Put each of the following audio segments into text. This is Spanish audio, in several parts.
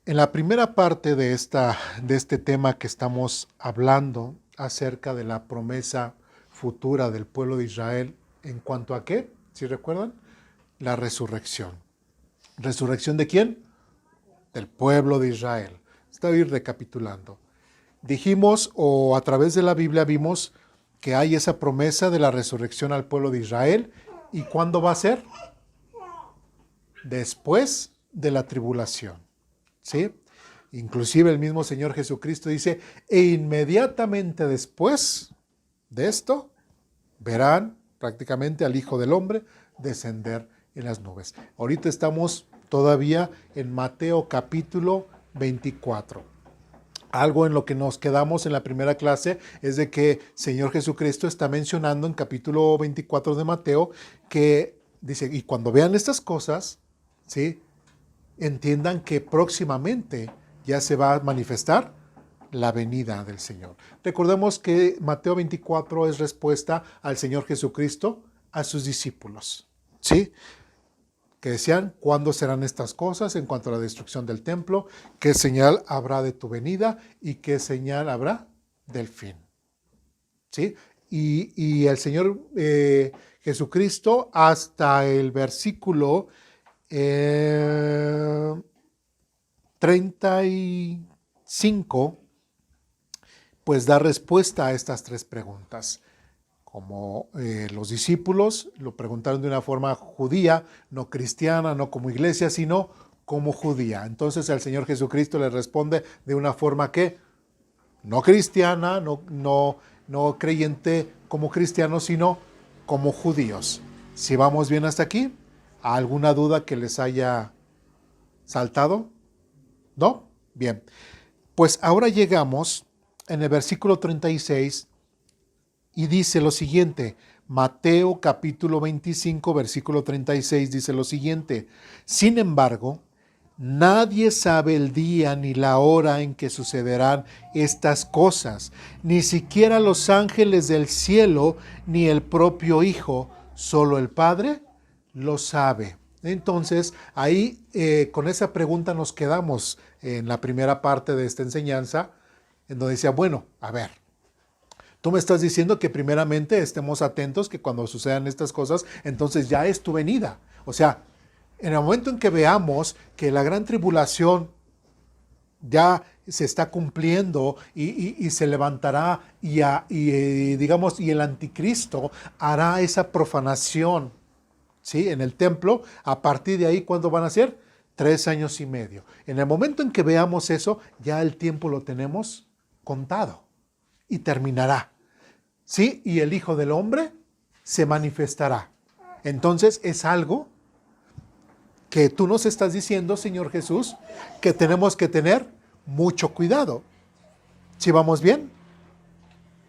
En la primera parte de este tema que estamos hablando acerca de la promesa futura del pueblo de Israel, ¿en cuanto a qué? ¿Sí recuerdan? La resurrección. ¿Resurrección de quién? Del pueblo de Israel. Estoy recapitulando. Dijimos, o a través de la Biblia vimos, que hay esa promesa de la resurrección al pueblo de Israel. ¿Y cuándo va a ser? Después de la tribulación. ¿Sí? Inclusive el mismo Señor Jesucristo dice, e inmediatamente después de esto, verán prácticamente al Hijo del Hombre descender en las nubes. Ahorita estamos todavía en Mateo capítulo 24. Algo en lo que nos quedamos en la primera clase es de que Señor Jesucristo está mencionando en capítulo 24 de Mateo que dice, y cuando vean estas cosas, ¿sí?, entiendan que próximamente ya se va a manifestar la venida del Señor. Recordemos que Mateo 24 es respuesta al Señor Jesucristo a sus discípulos, ¿sí? Que decían, ¿cuándo serán estas cosas en cuanto a la destrucción del templo? ¿Qué señal habrá de tu venida? ¿Y qué señal habrá del fin? ¿Sí? Y el Señor Jesucristo hasta el versículo 35, pues da respuesta a estas tres preguntas. Como los discípulos lo preguntaron de una forma judía, no cristiana, no como iglesia, sino como judía. Entonces el Señor Jesucristo les responde de una forma que no cristiana, no creyente como cristianos, sino como judíos. Si vamos bien hasta aquí, ¿alguna duda que les haya saltado? ¿No? Bien. Pues ahora llegamos en el versículo 36 y dice lo siguiente. Mateo capítulo 25, versículo 36 dice lo siguiente. Sin embargo, nadie sabe el día ni la hora en que sucederán estas cosas, ni siquiera los ángeles del cielo, ni el propio Hijo, solo el Padre lo sabe. Entonces, ahí con esa pregunta nos quedamos en la primera parte de esta enseñanza, en donde decía, bueno, a ver, tú me estás diciendo que primeramente estemos atentos, que cuando sucedan estas cosas, entonces ya es tu venida. O sea, en el momento en que veamos que la gran tribulación ya se está cumpliendo y se levantará digamos, y el anticristo hará esa profanación, ¿sí?, en el templo, a partir de ahí, ¿cuándo van a ser? 3 años y medio. En el momento en que veamos eso, ya el tiempo lo tenemos contado y terminará, ¿sí? Y el Hijo del Hombre se manifestará. Entonces es algo que tú nos estás diciendo, Señor Jesús, que tenemos que tener mucho cuidado. ¿Sí vamos bien?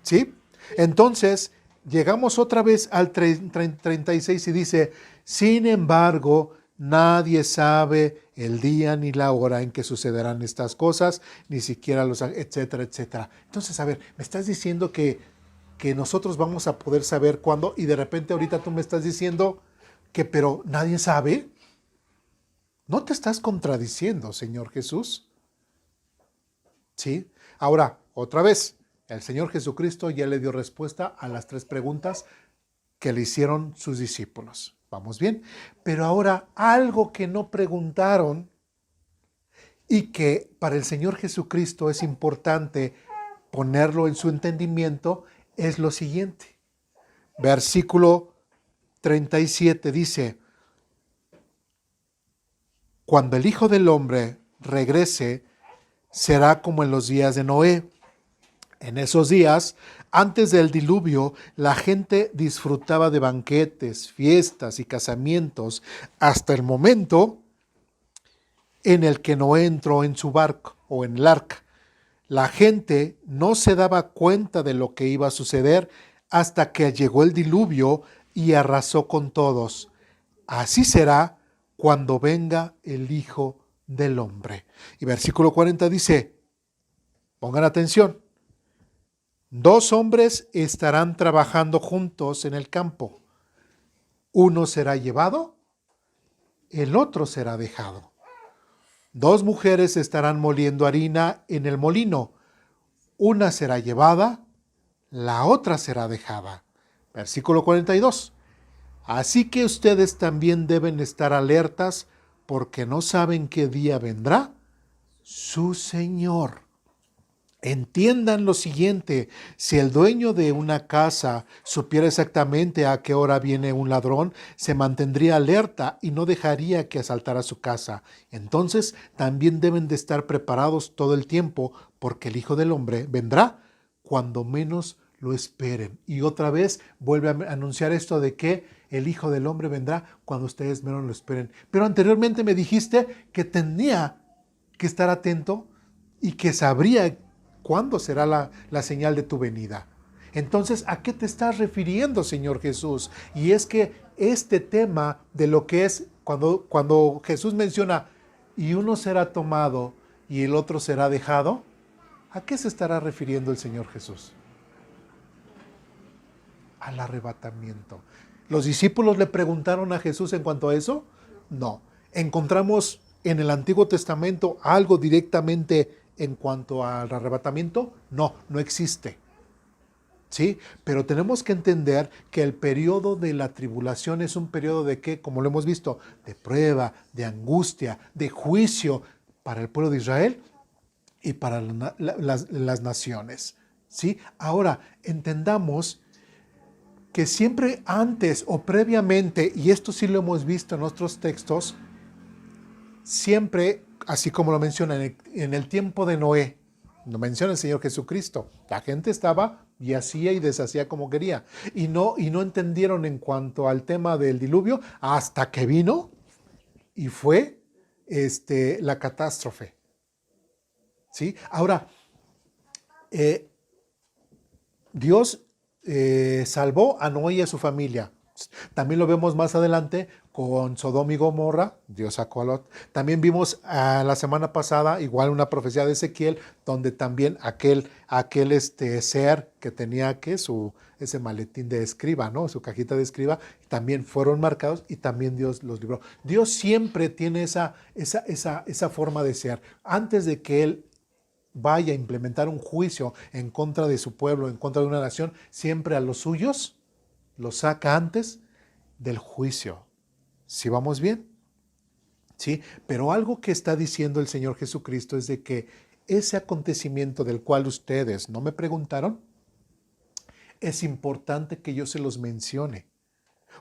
¿Sí? Entonces, llegamos otra vez al 36 y dice, sin embargo, nadie sabe el día ni la hora en que sucederán estas cosas, ni siquiera los, etcétera, etcétera. Entonces, a ver, me estás diciendo que nosotros vamos a poder saber cuándo, y de repente ahorita tú me estás diciendo que, pero nadie sabe. ¿No te estás contradiciendo, Señor Jesús? ¿Sí? Ahora, otra vez, el Señor Jesucristo ya le dio respuesta a las 3 preguntas que le hicieron sus discípulos. ¿Vamos bien? Pero ahora, algo que no preguntaron y que para el Señor Jesucristo es importante ponerlo en su entendimiento es lo siguiente. Versículo 37 dice, cuando el Hijo del Hombre regrese, será como en los días de Noé. En esos días, antes del diluvio, la gente disfrutaba de banquetes, fiestas y casamientos hasta el momento en el que Noé entró en su barco o en el arca. La gente no se daba cuenta de lo que iba a suceder hasta que llegó el diluvio y arrasó con todos. Así será cuando venga el Hijo del Hombre. Y versículo 40 dice, pongan atención, 2 hombres estarán trabajando juntos en el campo. Uno será llevado, el otro será dejado. 2 mujeres estarán moliendo harina en el molino. Una será llevada, la otra será dejada. Versículo 42. Así que ustedes también deben estar alertas porque no saben qué día vendrá su Señor. Entiendan lo siguiente: si el dueño de una casa supiera exactamente a qué hora viene un ladrón, se mantendría alerta y no dejaría que asaltara su casa. Entonces también deben de estar preparados todo el tiempo, porque el Hijo del Hombre vendrá cuando menos lo esperen. Y otra vez vuelve a anunciar esto de que el Hijo del Hombre vendrá cuando ustedes menos lo esperen. Pero anteriormente me dijiste que tenía que estar atento y que sabría cuándo será la señal de tu venida. Entonces, ¿a qué te estás refiriendo, Señor Jesús? Y es que este tema de lo que es cuando Jesús menciona y uno será tomado y el otro será dejado, ¿a qué se estará refiriendo el Señor Jesús? Al arrebatamiento. ¿Los discípulos le preguntaron a Jesús en cuanto a eso? No. ¿Encontramos en el Antiguo Testamento algo directamente en cuanto al arrebatamiento? No, no existe. ¿Sí? Pero tenemos que entender que el periodo de la tribulación es un periodo de ¿qué? Como lo hemos visto, de prueba, de angustia, de juicio para el pueblo de Israel y para las naciones. ¿Sí? Ahora, entendamos que siempre antes o previamente, y esto sí lo hemos visto en otros textos, siempre, así como lo menciona en el tiempo de Noé, lo menciona el Señor Jesucristo, la gente estaba y hacía y deshacía como quería, y no entendieron en cuanto al tema del diluvio hasta que vino y fue la catástrofe. ¿Sí? Ahora, Dios salvó a Noé y a su familia. También lo vemos más adelante con Sodoma y Gomorra, Dios sacó a Lot. También vimos la semana pasada igual una profecía de Ezequiel, donde también aquel ser que tenía ese maletín de escriba, ¿no? Su cajita de escriba, también fueron marcados y también Dios los libró. Dios siempre tiene esa forma de ser. Antes de que Él vaya a implementar un juicio en contra de su pueblo, en contra de una nación, siempre a los suyos los saca antes del juicio. ¿Sí vamos bien? ¿Sí? Pero algo que está diciendo el Señor Jesucristo es de que ese acontecimiento del cual ustedes no me preguntaron, es importante que yo se los mencione,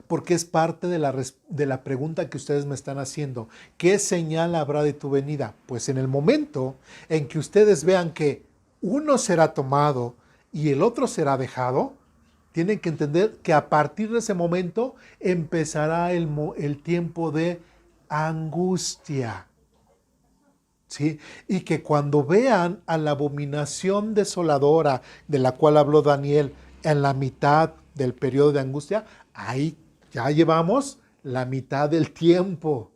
porque es parte de la pregunta que ustedes me están haciendo. ¿Qué señal habrá de tu venida? Pues en el momento en que ustedes vean que uno será tomado y el otro será dejado, tienen que entender que a partir de ese momento empezará el tiempo de angustia. ¿Sí? Y que cuando vean a la abominación desoladora de la cual habló Daniel en la mitad del periodo de angustia, ahí ya llevamos la mitad del tiempo.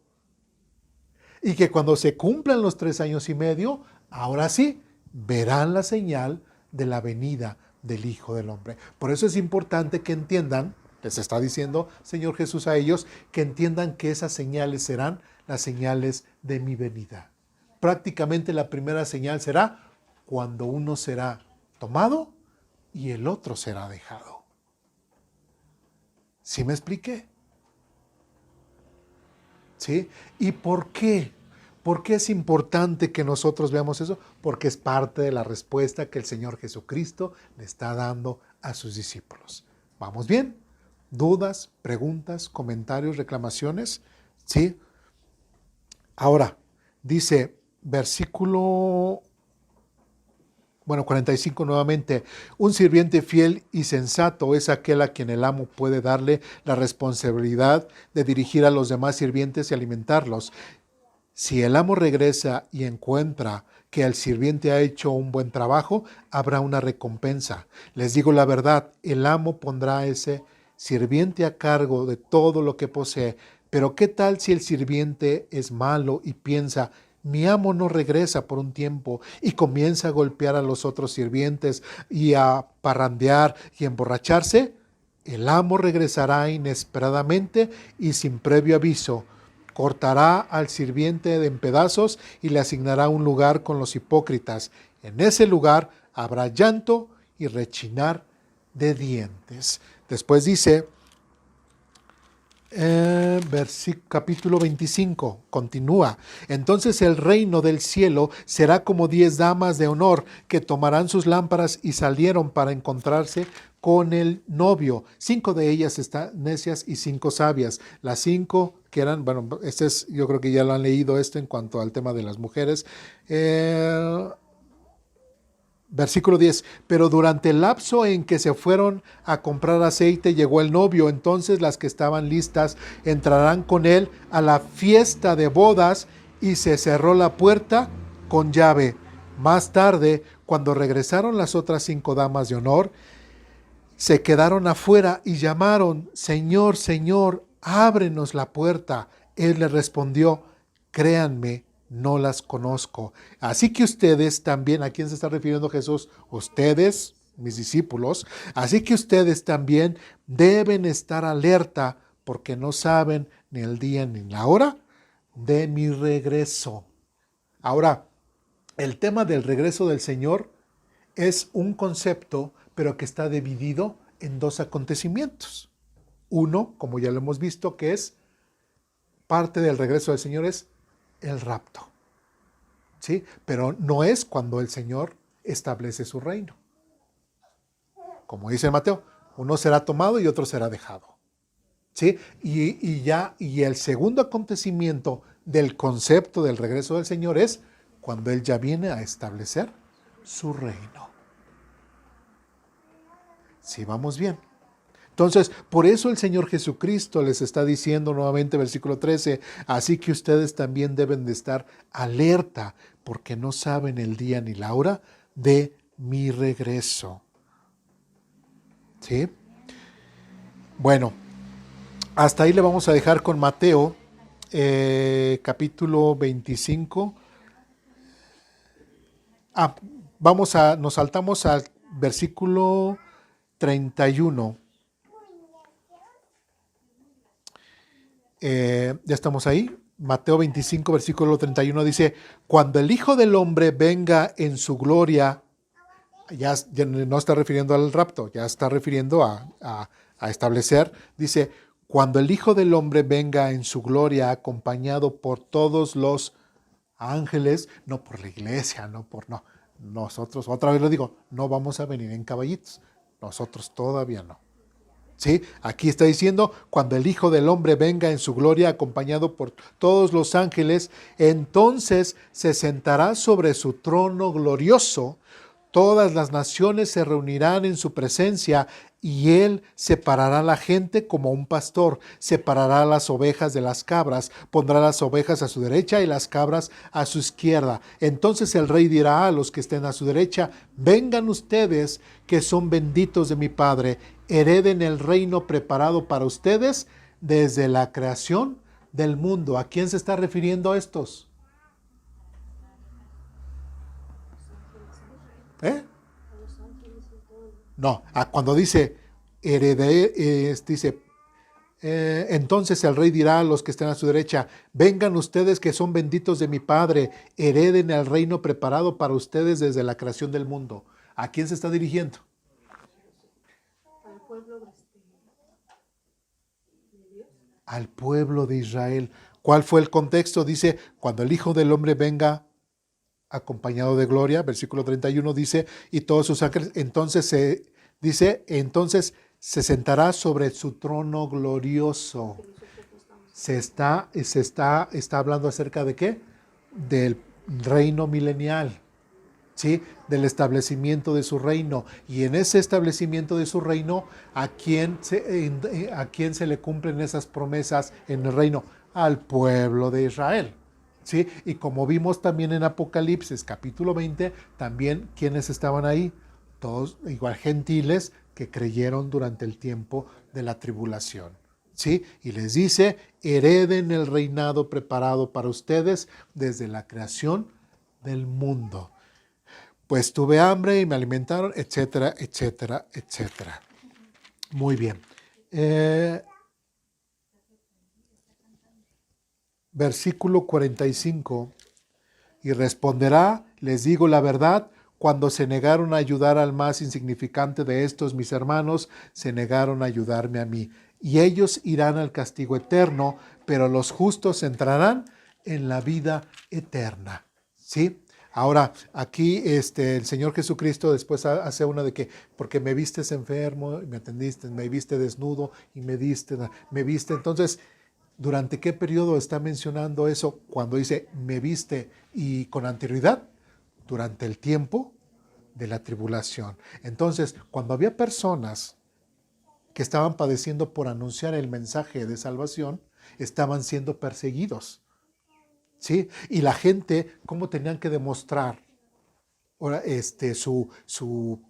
Y que cuando se cumplan los 3 años y medio, ahora sí, verán la señal de la venida del Hijo del Hombre. Por eso es importante que entiendan, les está diciendo Señor Jesús a ellos, que entiendan que esas señales serán las señales de mi venida. Prácticamente la primera señal será cuando uno será tomado y el otro será dejado. ¿Sí me expliqué? ¿Sí? ¿Y por qué? ¿Por qué es importante que nosotros veamos eso? Porque es parte de la respuesta que el Señor Jesucristo le está dando a sus discípulos. ¿Vamos bien? ¿Dudas, preguntas, comentarios, reclamaciones? ¿Sí? Ahora, dice versículo 45 nuevamente: un sirviente fiel y sensato es aquel a quien el amo puede darle la responsabilidad de dirigir a los demás sirvientes y alimentarlos. Si el amo regresa y encuentra que el sirviente ha hecho un buen trabajo, habrá una recompensa. Les digo la verdad, el amo pondrá a ese sirviente a cargo de todo lo que posee. Pero ¿qué tal si el sirviente es malo y piensa: mi amo no regresa por un tiempo, y comienza a golpear a los otros sirvientes y a parrandear y emborracharse? El amo regresará inesperadamente y sin previo aviso, cortará al sirviente en pedazos y le asignará un lugar con los hipócritas. En ese lugar habrá llanto y rechinar de dientes. Después dice, capítulo 25, continúa. Entonces el reino del cielo será como 10 damas de honor que tomarán sus lámparas y salieron para encontrarse con el novio. 5 de ellas están necias y 5 sabias. Las 5 que eran, bueno, yo creo que ya lo han leído esto en cuanto al tema de las mujeres. Versículo 10, pero durante el lapso en que se fueron a comprar aceite, llegó el novio. Entonces las que estaban listas entrarán con él a la fiesta de bodas y se cerró la puerta con llave. Más tarde, cuando regresaron las otras 5 damas de honor, se quedaron afuera y llamaron, Señor, Señor, ábrenos la puerta. Él les respondió, créanme, no las conozco. Así que ustedes también, ¿a quién se está refiriendo Jesús? Ustedes, mis discípulos, así que ustedes también deben estar alerta porque no saben ni el día ni la hora de mi regreso. Ahora, el tema del regreso del Señor es un concepto, pero que está dividido en 2 acontecimientos. Uno, como ya lo hemos visto, que es parte del regreso del Señor, es el rapto, ¿sí? Pero no es cuando el Señor establece su reino. Como dice Mateo, uno será tomado y otro será dejado, ¿sí? Y el segundo acontecimiento del concepto del regreso del Señor es cuando Él ya viene a establecer su reino. ¿Sí vamos bien? Entonces, por eso el Señor Jesucristo les está diciendo nuevamente, versículo 13, así que ustedes también deben de estar alerta, porque no saben el día ni la hora de mi regreso. ¿Sí? Bueno, hasta ahí le vamos a dejar con Mateo, capítulo 25. Nos saltamos al versículo 31. Ya estamos ahí. Mateo 25, versículo 31 dice, cuando el Hijo del Hombre venga en su gloria, ya no está refiriendo al rapto, ya está refiriendo a establecer, dice, cuando el Hijo del Hombre venga en su gloria acompañado por todos los ángeles, no por la iglesia, no, nosotros, otra vez lo digo, no vamos a venir en caballitos, nosotros todavía no. ¿Sí? Aquí está diciendo, cuando el Hijo del Hombre venga en su gloria acompañado por todos los ángeles, entonces se sentará sobre su trono glorioso, todas las naciones se reunirán en su presencia y él separará a la gente como un pastor, separará las ovejas de las cabras, pondrá las ovejas a su derecha y las cabras a su izquierda. Entonces el rey dirá a los que estén a su derecha, vengan ustedes que son benditos de mi Padre, hereden el reino preparado para ustedes desde la creación del mundo. ¿A quién se está refiriendo estos? No, cuando dice heredé, dice, entonces el rey dirá a los que estén a su derecha, vengan ustedes que son benditos de mi Padre, hereden el reino preparado para ustedes desde la creación del mundo. ¿A quién se está dirigiendo? Al pueblo de Dios. Al pueblo de Israel. ¿Cuál fue el contexto? Dice, cuando el Hijo del Hombre venga acompañado de gloria, versículo 31 dice, y todos sus ángeles, entonces se sentará sobre su trono glorioso. Se está hablando acerca de ¿qué? Del reino milenial, ¿sí? Del establecimiento de su reino. Y en ese establecimiento de su reino, ¿a quién se le cumplen esas promesas en el reino? Al pueblo de Israel. ¿Sí? Y como vimos también en Apocalipsis capítulo 20, también ¿quiénes estaban ahí? Todos igual gentiles que creyeron durante el tiempo de la tribulación. ¿Sí? Y les dice, hereden el reinado preparado para ustedes desde la creación del mundo. Pues tuve hambre y me alimentaron, etcétera, etcétera, etcétera. Muy bien. versículo 45. Y responderá, les digo la verdad, cuando se negaron a ayudar al más insignificante de estos mis hermanos, se negaron a ayudarme a mí. Y ellos irán al castigo eterno, pero los justos entrarán en la vida eterna. ¿Sí? Ahora, aquí el Señor Jesucristo después hace una de que, porque me vistes enfermo, me atendiste, me viste desnudo y me viste. Entonces, ¿durante qué periodo está mencionando eso? Cuando dice, me viste y con anterioridad, durante el tiempo de la tribulación. Entonces, cuando había personas que estaban padeciendo por anunciar el mensaje de salvación, estaban siendo perseguidos. ¿Sí? Y la gente, ¿cómo tenían que demostrar ahora, su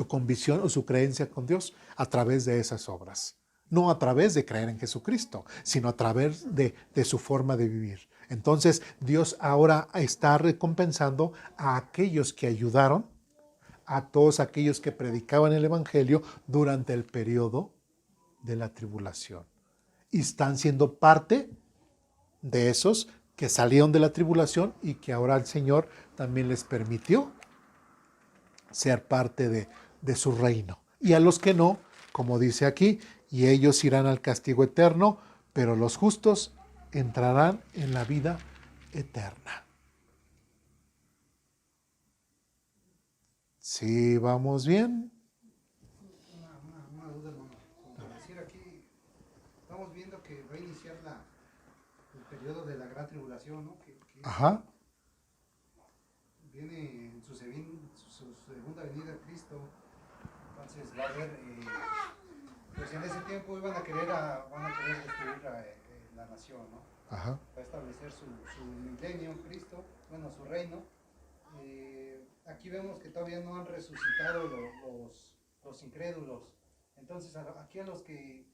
convicción o su creencia con Dios? A través de esas obras. No a través de creer en Jesucristo, sino a través de su forma de vivir. Entonces, Dios ahora está recompensando a aquellos que ayudaron, a todos aquellos que predicaban el Evangelio durante el periodo de la tribulación. Y están siendo parte de esos que salieron de la tribulación y que ahora el Señor también les permitió ser parte de su reino. Y a los que no, como dice aquí, y ellos irán al castigo eterno, pero los justos entrarán en la vida eterna. ¿Sí vamos bien? Una duda, hermano. Como decir aquí, estamos viendo que va a iniciar el periodo de la gran tribulación, ¿no? Ajá. Viene en su segunda venida Cristo. Entonces va a haber, pues en ese tiempo van a querer destruir la nación, ¿no? Ajá. Va a establecer su milenio, Cristo, bueno, su reino. Aquí vemos que todavía no han resucitado los incrédulos. Entonces, aquí a los que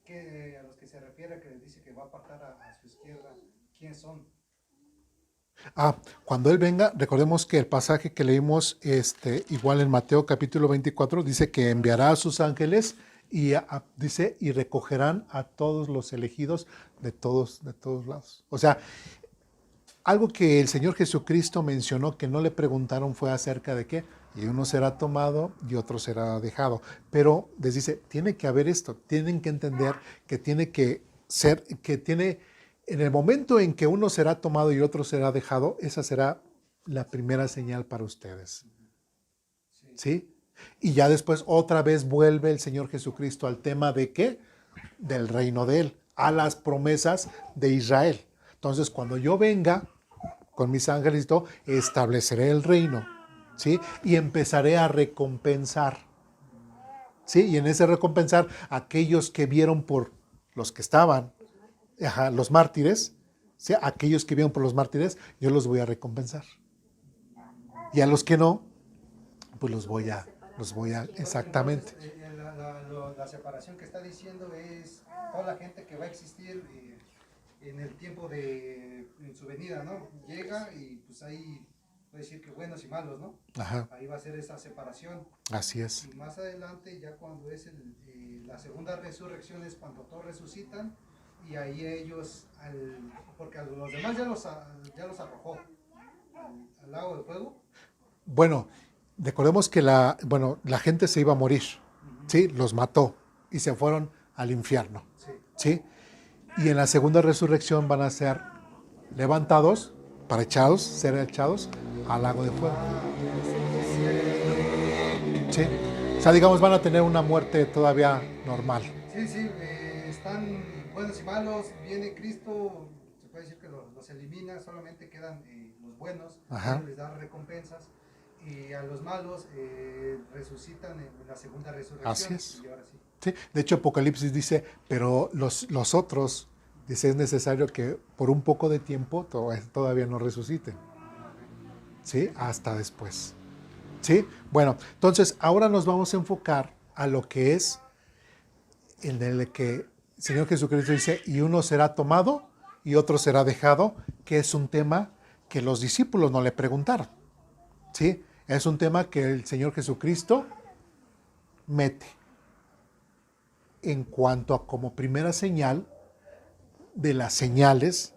se refiere, que les dice que va a apartar a su izquierda, ¿quiénes son? Cuando Él venga, recordemos que el pasaje que leímos igual en Mateo capítulo 24 dice que enviará a sus ángeles y dice, y recogerán a todos los elegidos de todos lados. O sea, algo que el Señor Jesucristo mencionó que no le preguntaron fue acerca de qué, y uno será tomado y otro será dejado. Pero les dice, tiene que haber esto, tienen que entender que tiene que ser, en el momento en que uno será tomado y otro será dejado, esa será la primera señal para ustedes. ¿Sí? Y ya después otra vez vuelve el Señor Jesucristo al tema de qué, del reino de Él, a las promesas de Israel. Entonces, cuando yo venga con mis ángeles y todo, estableceré el reino, ¿sí? Y empezaré a recompensar, ¿sí? Y en ese recompensar, aquellos que vieron por los que estaban, los mártires, ¿sí? Aquellos que vieron por los mártires, yo los voy a recompensar. Y a los que no, pues los voy a, exactamente. Entonces, la separación que está diciendo es toda la gente que va a existir en el tiempo en su venida, ¿no? Llega y pues ahí puede decir que buenos y malos, ¿no? Ajá. Ahí va a ser esa separación. Así es. Y más adelante, ya cuando es la segunda resurrección, es cuando todos resucitan y ahí ellos, porque a los demás ya los arrojó al lago de fuego. Bueno, recordemos que la gente se iba a morir, ¿sí? Los mató y se fueron al infierno, ¿sí? Y en la segunda resurrección van a ser levantados ser echados al lago de fuego. ¿Sí? O sea, digamos, van a tener una muerte todavía normal. Sí, están buenos y malos, viene Cristo, se puede decir que los elimina, solamente quedan los buenos, les da recompensas, y a los malos resucitan en la segunda resurrección. Así es. Y ahora sí. Sí, de hecho Apocalipsis dice, pero los otros, dice, es necesario que por un poco de tiempo todavía no resuciten. ¿Sí? Hasta después. ¿Sí? Bueno, entonces ahora nos vamos a enfocar a lo que es en el que el Señor Jesucristo dice, y uno será tomado y otro será dejado, que es un tema que los discípulos no le preguntaron. ¿Sí? Es un tema que el Señor Jesucristo mete en cuanto a como primera señal de las señales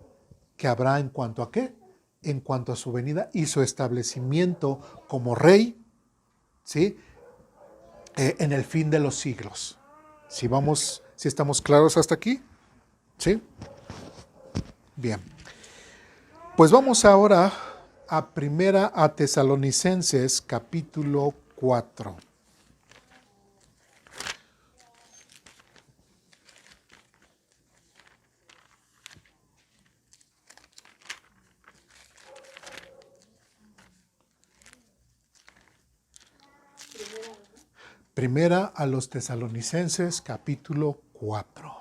que habrá en cuanto a qué, en cuanto a su venida y su establecimiento como rey, ¿sí? En el fin de los siglos. Si estamos claros hasta aquí, ¿sí? Bien. Pues vamos ahora a Primera a Tesalonicenses, capítulo 4. Primera a los Tesalonicenses, capítulo 4.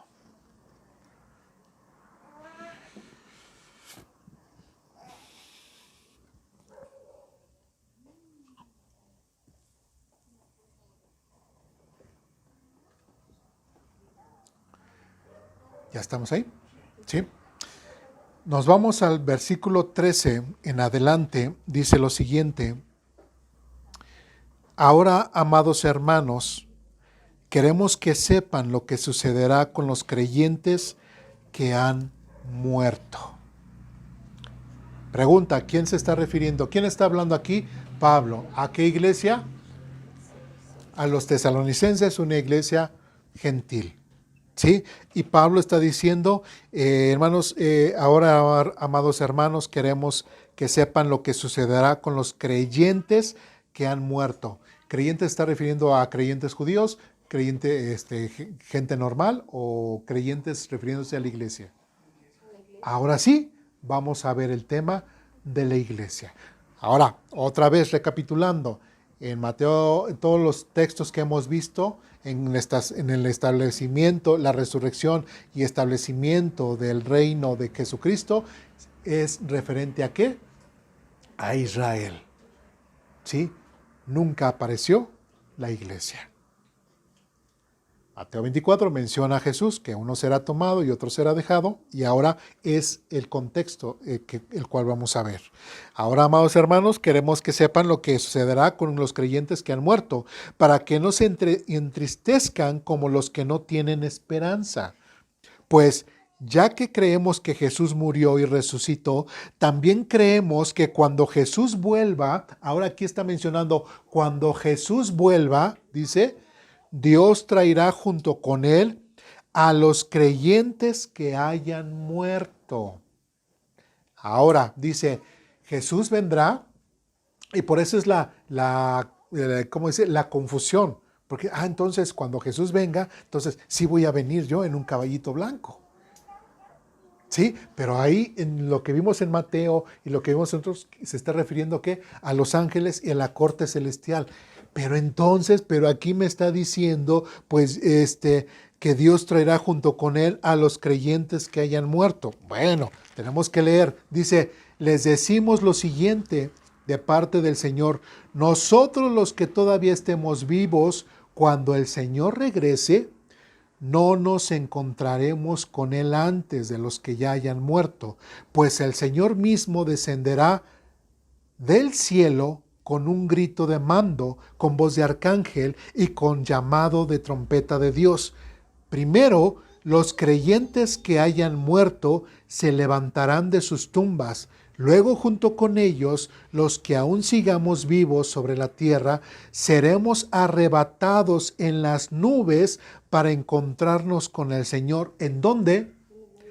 ¿Ya estamos ahí? ¿Sí? Nos vamos al versículo 13 en adelante. Dice lo siguiente: Ahora, amados hermanos, queremos que sepan lo que sucederá con los creyentes que han muerto. Pregunta, ¿a quién se está refiriendo? ¿Quién está hablando aquí? Pablo. ¿A qué iglesia? A los tesalonicenses, una iglesia gentil. ¿Sí? Y Pablo está diciendo, hermanos, ahora, amados hermanos, queremos que sepan lo que sucederá con los creyentes que han muerto. ¿Creyentes está refiriendo a creyentes judíos, gente normal o creyentes refiriéndose a la iglesia? Ahora sí, vamos a ver el tema de la iglesia. Ahora, otra vez recapitulando, en Mateo, en todos los textos que hemos visto, en el establecimiento, la resurrección y establecimiento del reino de Jesucristo, es referente a ¿qué? A Israel. ¿Sí? Nunca apareció la iglesia. Mateo 24 menciona a Jesús, que uno será tomado y otro será dejado, y ahora es el contexto el cual vamos a ver. Ahora, amados hermanos, queremos que sepan lo que sucederá con los creyentes que han muerto, para que no se entristezcan como los que no tienen esperanza. Pues, ya que creemos que Jesús murió y resucitó, también creemos que cuando Jesús vuelva, ahora aquí está mencionando, cuando Jesús vuelva, dice, Dios traerá junto con él a los creyentes que hayan muerto. Ahora, dice, Jesús vendrá, y por eso es ¿cómo dice? La confusión. Porque, entonces, cuando Jesús venga, entonces sí voy a venir yo en un caballito blanco. Sí, pero ahí en lo que vimos en Mateo y lo que vimos nosotros, se está refiriendo ¿qué? A los ángeles y a la corte celestial. Pero aquí me está diciendo, pues, que Dios traerá junto con él a los creyentes que hayan muerto. Bueno, tenemos que leer. Dice, les decimos lo siguiente de parte del Señor. Nosotros los que todavía estemos vivos, cuando el Señor regrese, no nos encontraremos con él antes de los que ya hayan muerto, pues el Señor mismo descenderá del cielo con un grito de mando, con voz de arcángel y con llamado de trompeta de Dios. Primero, los creyentes que hayan muerto se levantarán de sus tumbas. Luego, junto con ellos, los que aún sigamos vivos sobre la tierra, seremos arrebatados en las nubes para encontrarnos con el Señor. ¿En dónde?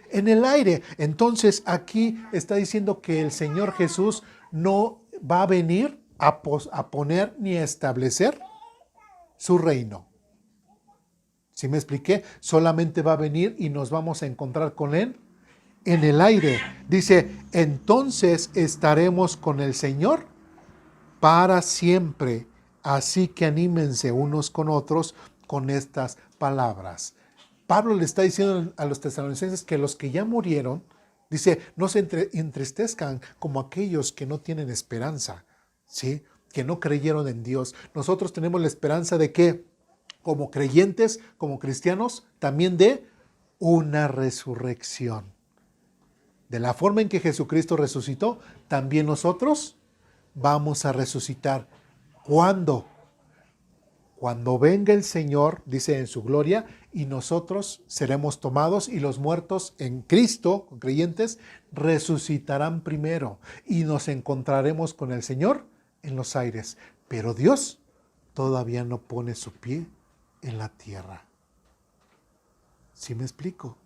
En el aire. Entonces, aquí está diciendo que el Señor Jesús no va a venir a poner ni a establecer su reino. ¿Sí me expliqué? Solamente va a venir y nos vamos a encontrar con él en el aire. Dice, entonces estaremos con el Señor para siempre. Así que anímense unos con otros con estas palabras. Pablo le está diciendo a los tesalonicenses que los que ya murieron, dice, no se entristezcan como aquellos que no tienen esperanza, ¿sí? Que no creyeron en Dios. Nosotros tenemos la esperanza de que, como creyentes, como cristianos, también de una resurrección. De la forma en que Jesucristo resucitó, también nosotros vamos a resucitar. ¿Cuándo? cuando venga el Señor, dice en su gloria, y nosotros seremos tomados y los muertos en Cristo, creyentes, resucitarán primero y nos encontraremos con el Señor en los aires. Pero Dios todavía no pone su pie en la tierra. ¿Sí me explico?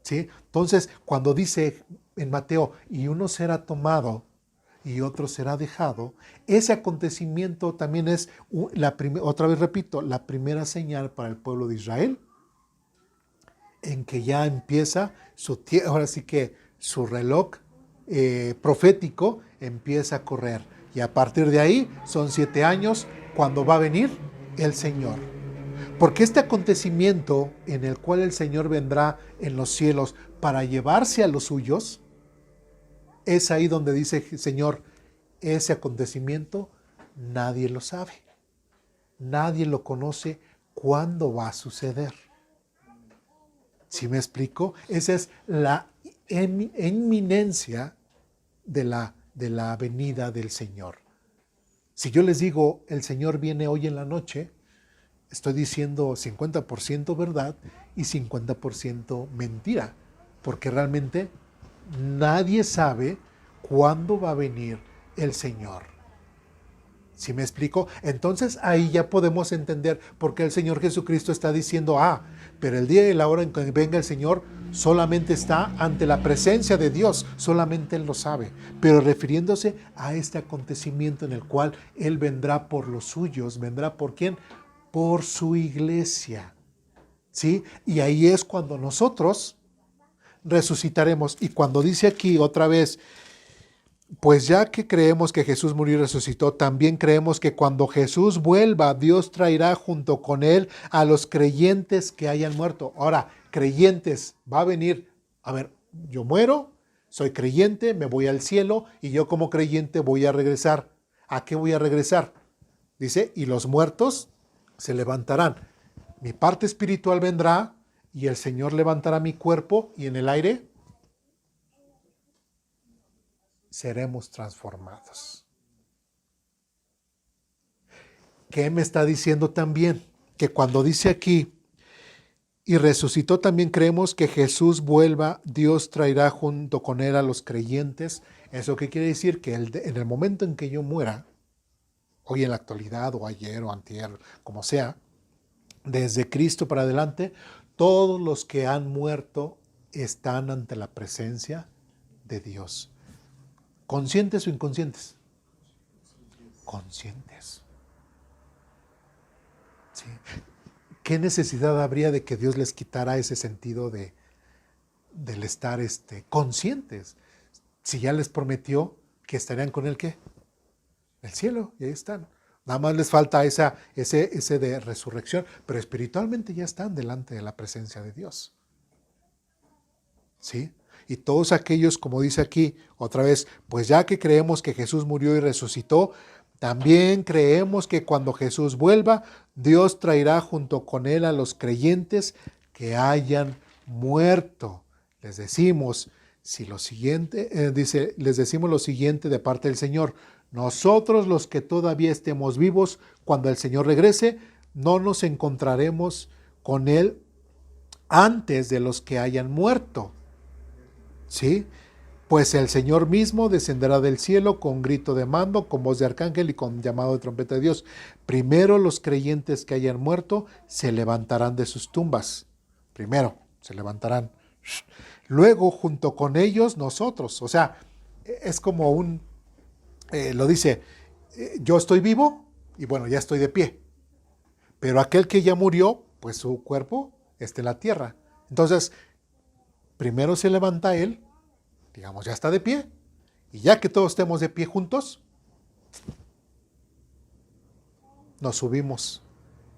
¿Sí? Entonces, cuando dice en Mateo, y uno será tomado y otro será dejado, ese acontecimiento también es, otra vez repito, la primera señal para el pueblo de Israel, en que ya empieza ahora sí que su reloj profético empieza a correr. Y a partir de ahí son 7 años cuando va a venir el Señor. Porque este acontecimiento en el cual el Señor vendrá en los cielos para llevarse a los suyos, es ahí donde dice Señor, ese acontecimiento nadie lo sabe. Nadie lo conoce cuándo va a suceder. ¿Sí me explico? Esa es la inminencia de la venida del Señor. Si yo les digo, el Señor viene hoy en la noche, estoy diciendo 50% verdad y 50% mentira, porque realmente nadie sabe cuándo va a venir el Señor. ¿Sí me explico? Entonces ahí ya podemos entender por qué el Señor Jesucristo está diciendo, pero el día y la hora en que venga el Señor solamente está ante la presencia de Dios, solamente Él lo sabe, pero refiriéndose a este acontecimiento en el cual Él vendrá por los suyos. ¿Vendrá por quién? Por su iglesia. ¿Sí? Y ahí es cuando nosotros resucitaremos. Y cuando dice aquí otra vez, pues ya que creemos que Jesús murió y resucitó, también creemos que cuando Jesús vuelva, Dios traerá junto con Él a los creyentes que hayan muerto. Ahora, creyentes, va a venir, yo muero, soy creyente, me voy al cielo y yo como creyente voy a regresar. ¿A qué voy a regresar? Dice, y los muertos se levantarán. Mi parte espiritual vendrá y el Señor levantará mi cuerpo y en el aire seremos transformados. ¿Qué me está diciendo también? Que cuando dice aquí, y resucitó, también creemos que Jesús vuelva, Dios traerá junto con Él a los creyentes. ¿Eso qué quiere decir? Que en el momento en que yo muera, hoy en la actualidad, o ayer, o antier, como sea, desde Cristo para adelante, todos los que han muerto están ante la presencia de Dios. ¿Conscientes o inconscientes? Conscientes. ¿Sí? ¿Qué necesidad habría de que Dios les quitara ese sentido del estar conscientes? Si ya les prometió que estarían con Él, ¿qué? El cielo, y ahí están. Nada más les falta ese de resurrección, pero espiritualmente ya están delante de la presencia de Dios. ¿Sí? Y todos aquellos, como dice aquí, otra vez, pues ya que creemos que Jesús murió y resucitó, también creemos que cuando Jesús vuelva, Dios traerá junto con Él a los creyentes que hayan muerto. Les decimos, les decimos lo siguiente de parte del Señor. Nosotros los que todavía estemos vivos, cuando el Señor regrese, no nos encontraremos con Él antes de los que hayan muerto. ¿Sí? Pues el Señor mismo descenderá del cielo con grito de mando, con voz de arcángel y con llamado de trompeta de Dios. Primero los creyentes que hayan muerto se levantarán de sus tumbas. Primero se levantarán. Luego junto con ellos nosotros. O sea, es como lo dice, yo estoy vivo y bueno, ya estoy de pie. Pero aquel que ya murió, pues su cuerpo está en la tierra. Entonces, primero se levanta él, digamos, ya está de pie, y ya que todos estemos de pie juntos, nos subimos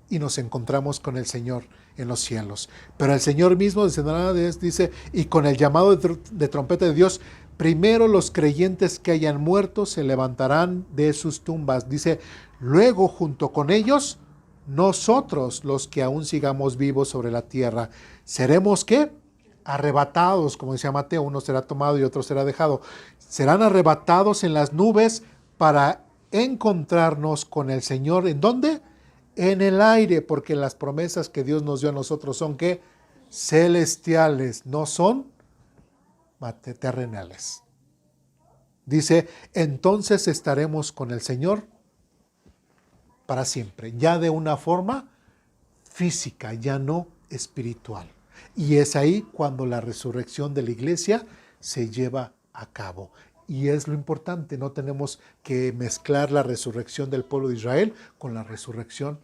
y nos encontramos con el Señor en los cielos. Pero el Señor mismo descenderá, dice, y con el llamado de trompeta de Dios, primero los creyentes que hayan muerto se levantarán de sus tumbas. Dice, luego junto con ellos, nosotros los que aún sigamos vivos sobre la tierra, seremos ¿qué? Arrebatados, como decía Mateo, uno será tomado y otro será dejado. Serán arrebatados en las nubes para encontrarnos con el Señor. ¿En dónde? en el aire, porque las promesas que Dios nos dio a nosotros son ¿qué? Celestiales, no son terrenales. Dice, entonces estaremos con el Señor para siempre, ya de una forma física, ya no espiritual. Y es ahí cuando la resurrección de la iglesia se lleva a cabo. Y es lo importante, no tenemos que mezclar la resurrección del pueblo de Israel con la resurrección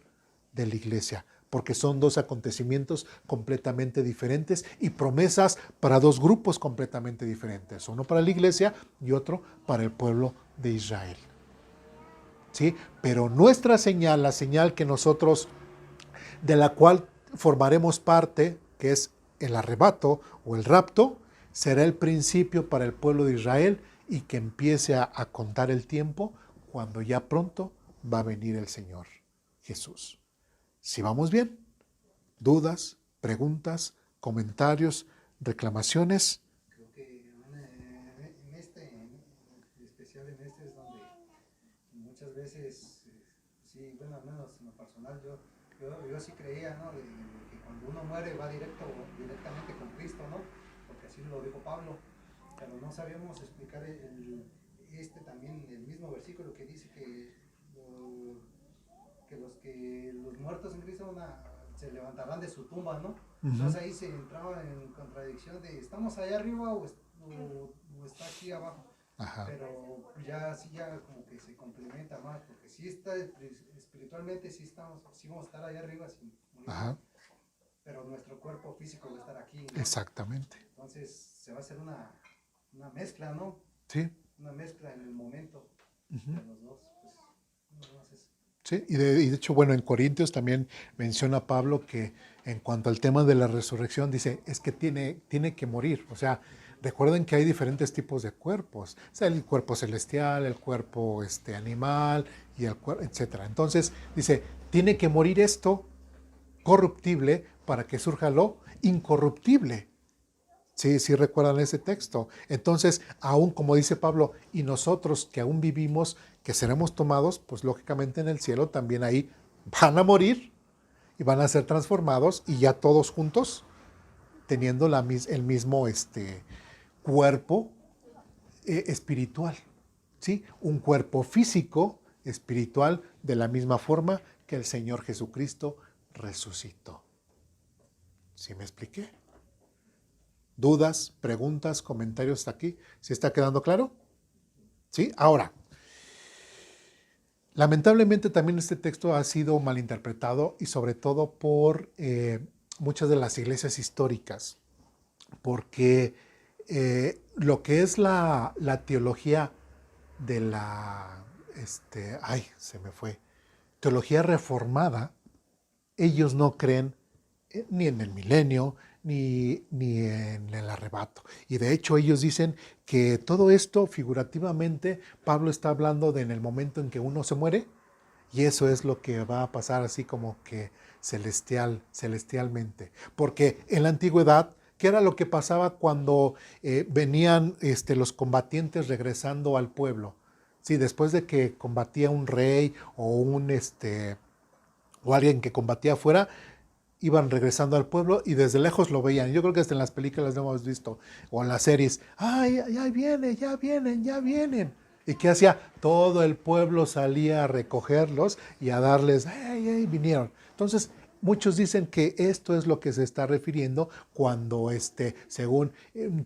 de la iglesia, porque son dos acontecimientos completamente diferentes y promesas para dos grupos completamente diferentes, uno para la iglesia y otro para el pueblo de Israel. ¿Sí? Pero nuestra señal, la señal que nosotros, de la cual formaremos parte, que es el arrebato o el rapto, será el principio para el pueblo de Israel y que empiece a contar el tiempo cuando ya pronto va a venir el Señor Jesús. Si vamos bien, dudas, preguntas, comentarios, reclamaciones. Creo que en especial en este es donde muchas veces, sí, bueno, al menos en lo personal, yo sí creía, ¿no? De que cuando uno muere va directamente con Cristo, ¿no? Porque así lo dijo Pablo, pero no sabíamos explicar también el mismo versículo que dice que los muertos en Cristo se levantarán de su tumba, ¿no? Entonces ahí se entraba en contradicción de ¿estamos allá arriba o está aquí abajo? Ajá. Pero ya como que se complementa más, porque sí está espiritualmente, sí vamos a estar allá arriba sin morir, Ajá. pero nuestro cuerpo físico va a estar aquí, ¿no? Exactamente. Entonces se va a hacer una mezcla, ¿no? Sí. Una mezcla en el momento de los dos, pues no más eso. Sí, y de hecho, bueno, en Corintios también menciona Pablo que en cuanto al tema de la resurrección, dice, es que tiene que morir. O sea, recuerden que hay diferentes tipos de cuerpos. O sea, el cuerpo celestial, el cuerpo animal, y el cuerpo, etc. Entonces, dice, tiene que morir esto corruptible para que surja lo incorruptible. Sí, sí recuerdan ese texto. Entonces, aún como dice Pablo, y nosotros que aún vivimos, que seremos tomados, pues lógicamente en el cielo también ahí van a morir y van a ser transformados y ya todos juntos teniendo el mismo cuerpo espiritual. ¿Sí? Un cuerpo físico, espiritual, de la misma forma que el Señor Jesucristo resucitó. ¿Sí me expliqué? ¿Dudas, preguntas, comentarios hasta aquí? ¿Sí está quedando claro? ¿Sí? Ahora, lamentablemente también este texto ha sido malinterpretado y sobre todo por muchas de las iglesias históricas, porque lo que es la teología de la, teología reformada, ellos no creen ni en el milenio, ni en el arrebato. Y de hecho ellos dicen que todo esto figurativamente, Pablo está hablando de en el momento en que uno se muere, y eso es lo que va a pasar así como que celestialmente. Porque en la antigüedad, ¿qué era lo que pasaba cuando venían los combatientes regresando al pueblo? Sí, después de que combatía un rey o o alguien que combatía afuera, iban regresando al pueblo y desde lejos lo veían. Yo creo que hasta en las películas lo hemos visto, o en las series. ¡Ay, ya vienen, ya vienen, ya vienen! ¿Y qué hacía? Todo el pueblo salía a recogerlos y a darles, ¡ay, ay, vinieron! Entonces, muchos dicen que esto es lo que se está refiriendo cuando, según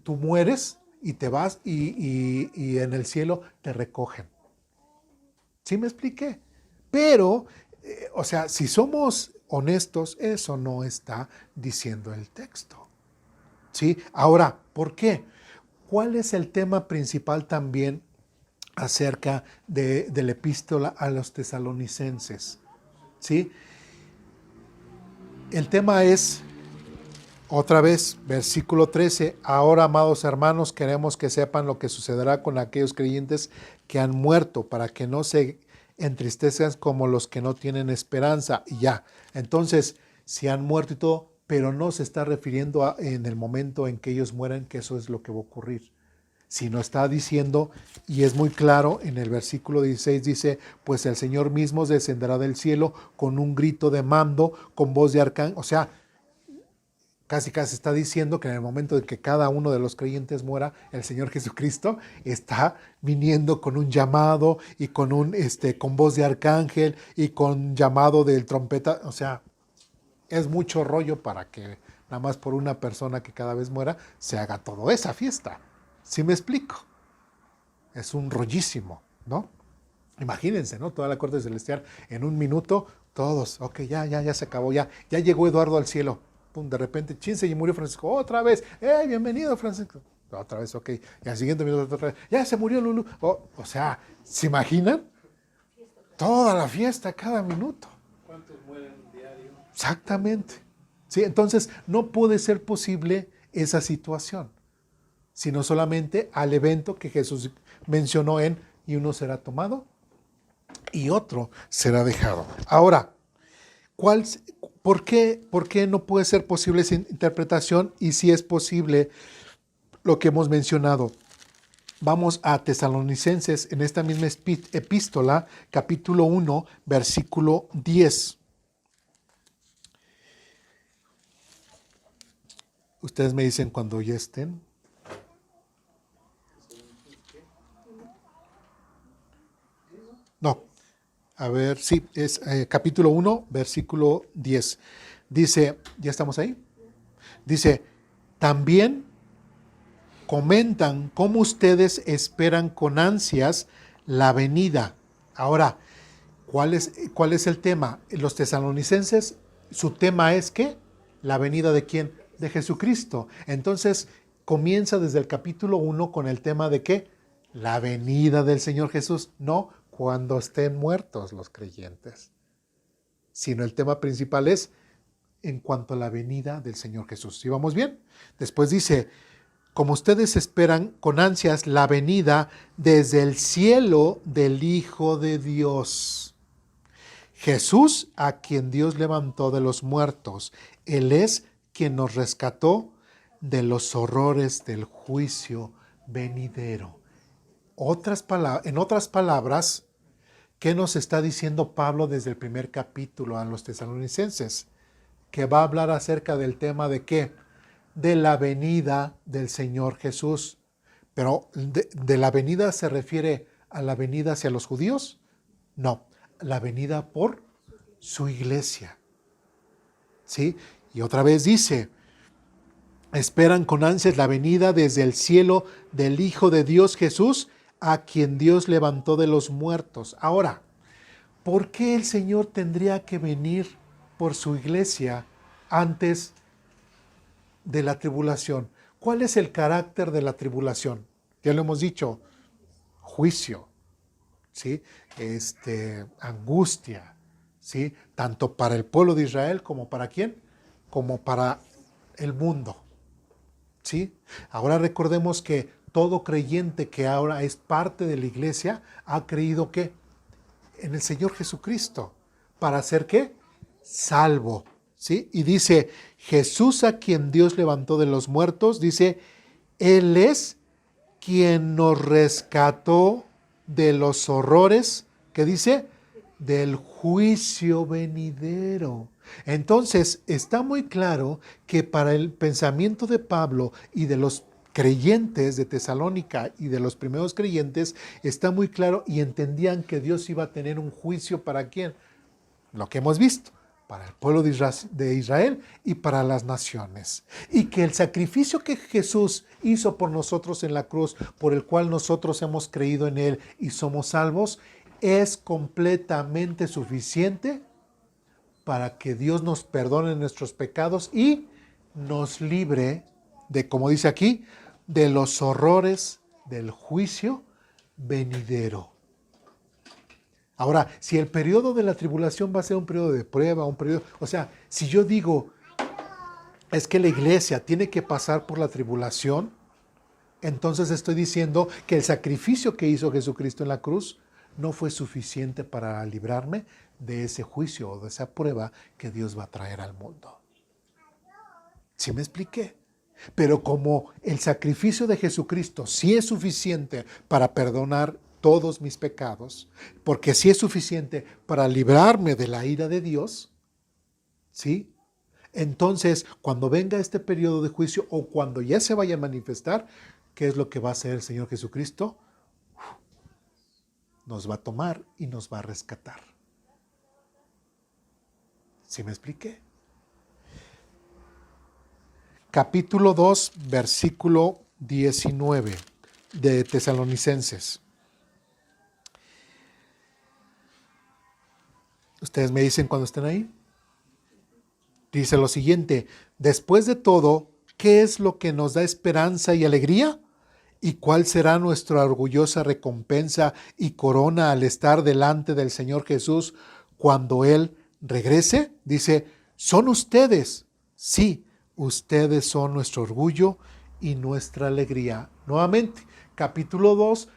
tú mueres y te vas y en el cielo te recogen. ¿Sí me expliqué? Pero, o sea, si somos honestos, eso no está diciendo el texto. ¿Sí? Ahora, ¿por qué? ¿Cuál es el tema principal también acerca de la epístola a los tesalonicenses? ¿Sí? El tema es, otra vez, versículo 13, ahora, amados hermanos, queremos que sepan lo que sucederá con aquellos creyentes que han muerto, para que no se entristezcan como los que no tienen esperanza. Y ya, entonces, si han muerto y todo, pero no se está refiriendo en el momento en que ellos mueren, que eso es lo que va a ocurrir, sino está diciendo, y es muy claro, en el versículo 16 dice, pues el Señor mismo descenderá del cielo con un grito de mando, con voz de arcángel. O sea, casi está diciendo que en el momento de que cada uno de los creyentes muera, el Señor Jesucristo está viniendo con un llamado y con voz de arcángel y con llamado del trompeta. O sea, es mucho rollo para que nada más por una persona que cada vez muera se haga toda esa fiesta. ¿Sí me explico? Es un rollísimo, ¿no? Imagínense, ¿no? Toda la corte celestial en un minuto, todos, ok, ya se acabó, ya llegó Eduardo al cielo. Pum, de repente, chinse, y murió Francisco, otra vez, bienvenido Francisco. Otra vez, ok, y al siguiente minuto otra vez, ya se murió Lulu. O sea, ¿se imaginan? Toda la fiesta, cada minuto. ¿Cuántos mueren diario? Exactamente. Sí, entonces no puede ser posible esa situación, sino solamente al evento que Jesús mencionó y uno será tomado y otro será dejado. Ahora, ¿por qué no puede ser posible esa interpretación? Y si es posible lo que hemos mencionado. Vamos a Tesalonicenses en esta misma epístola, capítulo 1, versículo 10. Ustedes me dicen cuando ya estén. No, a ver, sí, es capítulo 1, versículo 10. Dice, ¿ya estamos ahí? Dice, también comentan cómo ustedes esperan con ansias la venida. Ahora, ¿cuál es el tema? Los tesalonicenses, su tema es ¿qué? La venida de ¿quién? De Jesucristo. Entonces, comienza desde el capítulo 1 con el tema de ¿qué? La venida del Señor Jesús, no cuando estén muertos los creyentes, sino el tema principal es en cuanto a la venida del Señor Jesús. ¿Sí vamos bien? Después dice, como ustedes esperan con ansias la venida desde el cielo del Hijo de Dios, Jesús, a quien Dios levantó de los muertos. Él es quien nos rescató de los horrores del juicio venidero. En otras palabras, ¿qué nos está diciendo Pablo desde el primer capítulo a los tesalonicenses? Que va a hablar acerca del tema de ¿qué? De la venida del Señor Jesús. Pero ¿de la venida se refiere a la venida hacia los judíos? No, la venida por su iglesia. ¿Sí? Y otra vez dice, esperan con ansias la venida desde el cielo del Hijo de Dios Jesús, a quien Dios levantó de los muertos. Ahora, ¿por qué el Señor tendría que venir por su iglesia antes de la tribulación? ¿Cuál es el carácter de la tribulación? Ya lo hemos dicho, juicio, ¿sí? Angustia, ¿sí? Tanto para el pueblo de Israel como para ¿quién? Como para el mundo, ¿sí? Ahora recordemos que todo creyente que ahora es parte de la iglesia ha creído que en el Señor Jesucristo para ser ¿qué? Salvo, ¿sí? Y dice, Jesús a quien Dios levantó de los muertos, dice, Él es quien nos rescató de los horrores, ¿qué dice? Del juicio venidero. Entonces, está muy claro que para el pensamiento de Pablo y de los creyentes de Tesalónica y de los primeros creyentes, está muy claro y entendían que Dios iba a tener un juicio para quién. Lo que hemos visto, para el pueblo de Israel y para las naciones. Y que el sacrificio que Jesús hizo por nosotros en la cruz, por el cual nosotros hemos creído en Él y somos salvos, es completamente suficiente para que Dios nos perdone nuestros pecados y nos libre de, como dice aquí, de los horrores del juicio venidero. Ahora, si el periodo de la tribulación va a ser un periodo de prueba, o sea, si yo digo, es que la iglesia tiene que pasar por la tribulación, entonces estoy diciendo que el sacrificio que hizo Jesucristo en la cruz no fue suficiente para librarme de ese juicio o de esa prueba que Dios va a traer al mundo. ¿Sí me expliqué? Pero como el sacrificio de Jesucristo sí es suficiente para perdonar todos mis pecados, porque sí es suficiente para librarme de la ira de Dios, ¿sí? Entonces, cuando venga este periodo de juicio o cuando ya se vaya a manifestar, ¿qué es lo que va a hacer el Señor Jesucristo? Nos va a tomar y nos va a rescatar. ¿Sí me expliqué? Capítulo 2, versículo 19 de Tesalonicenses. Ustedes me dicen cuando estén ahí. Dice lo siguiente: después de todo, ¿qué es lo que nos da esperanza y alegría? ¿Y cuál será nuestra orgullosa recompensa y corona al estar delante del Señor Jesús cuando Él regrese? Dice, son ustedes, sí, ustedes son nuestro orgullo y nuestra alegría. Nuevamente, capítulo 2,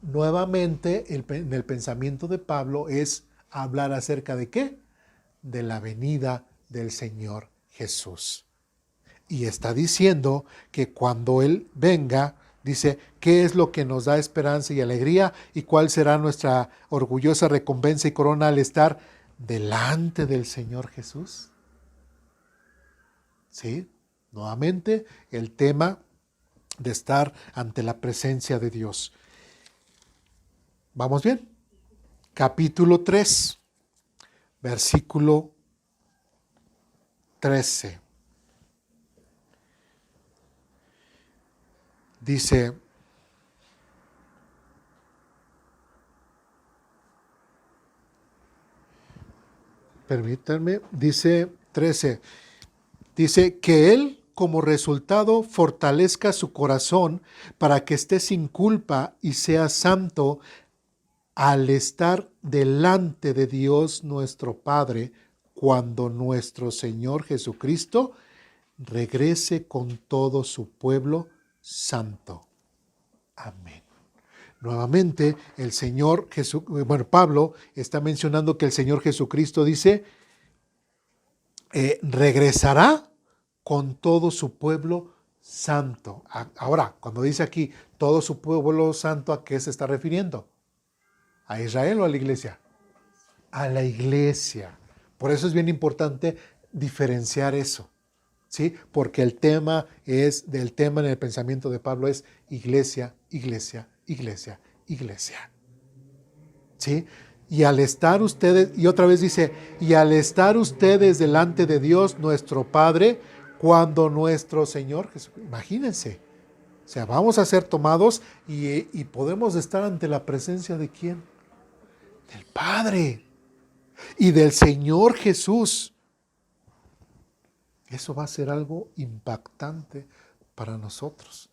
nuevamente en el pensamiento de Pablo es hablar acerca de ¿qué? De la venida del Señor Jesús. Y está diciendo que cuando Él venga, dice, ¿qué es lo que nos da esperanza y alegría? ¿Y cuál será nuestra orgullosa recompensa y corona al estar delante del Señor Jesús? ¿Sí? Nuevamente, el tema de estar ante la presencia de Dios. ¿Vamos bien? Capítulo 3, versículo 13. Dice, permítanme, dice 13, dice que Él como resultado fortalezca su corazón para que esté sin culpa y sea santo al estar delante de Dios nuestro Padre cuando nuestro Señor Jesucristo regrese con todo su pueblo santo. Amén. Nuevamente, el Señor Pablo está mencionando que el Señor Jesucristo dice, regresará con todo su pueblo santo. Ahora, cuando dice aquí todo su pueblo santo, ¿a qué se está refiriendo? ¿A Israel o a la iglesia? A la iglesia. Por eso es bien importante diferenciar eso, ¿sí? Porque el tema en el pensamiento de Pablo es iglesia, iglesia, iglesia, iglesia. ¿Sí? Y al estar ustedes, y otra vez dice, y al estar ustedes delante de Dios nuestro Padre, cuando nuestro Señor Jesús, imagínense, o sea, vamos a ser tomados y podemos estar ante la presencia de ¿quién? Del Padre y del Señor Jesús. Eso va a ser algo impactante para nosotros.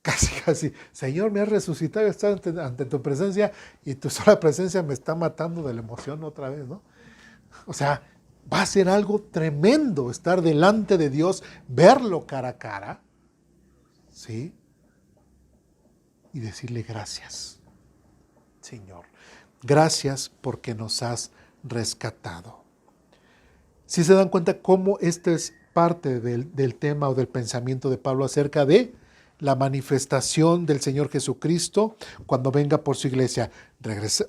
Casi, Señor, me has resucitado y estar ante tu presencia y tu sola presencia me está matando de la emoción otra vez, ¿no? O sea, va a ser algo tremendo estar delante de Dios, verlo cara a cara, ¿sí? Y decirle gracias, Señor. Gracias porque nos has rescatado. Si se dan cuenta cómo esta es parte del tema o del pensamiento de Pablo acerca de la manifestación del Señor Jesucristo cuando venga por su iglesia.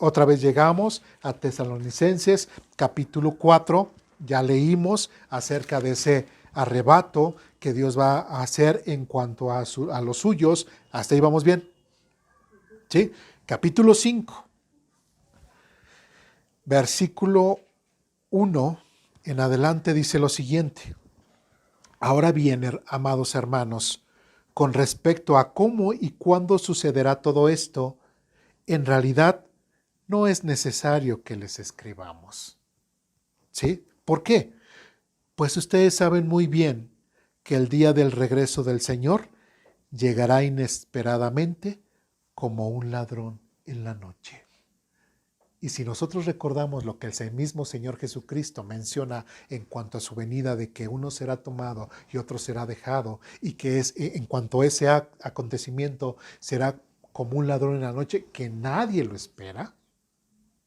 Otra vez llegamos a Tesalonicenses, capítulo 4. Ya leímos acerca de ese arrebato que Dios va a hacer en cuanto a los suyos. ¿Hasta ahí vamos bien? ¿Sí? Capítulo 5, versículo 1 en adelante dice lo siguiente. Ahora bien, amados hermanos, con respecto a cómo y cuándo sucederá todo esto, en realidad no es necesario que les escribamos. ¿Sí? ¿Por qué? Pues ustedes saben muy bien que el día del regreso del Señor llegará inesperadamente como un ladrón en la noche. Y si nosotros recordamos lo que el mismo Señor Jesucristo menciona en cuanto a su venida, de que uno será tomado y otro será dejado, y que en cuanto a ese acontecimiento será como un ladrón en la noche, que nadie lo espera,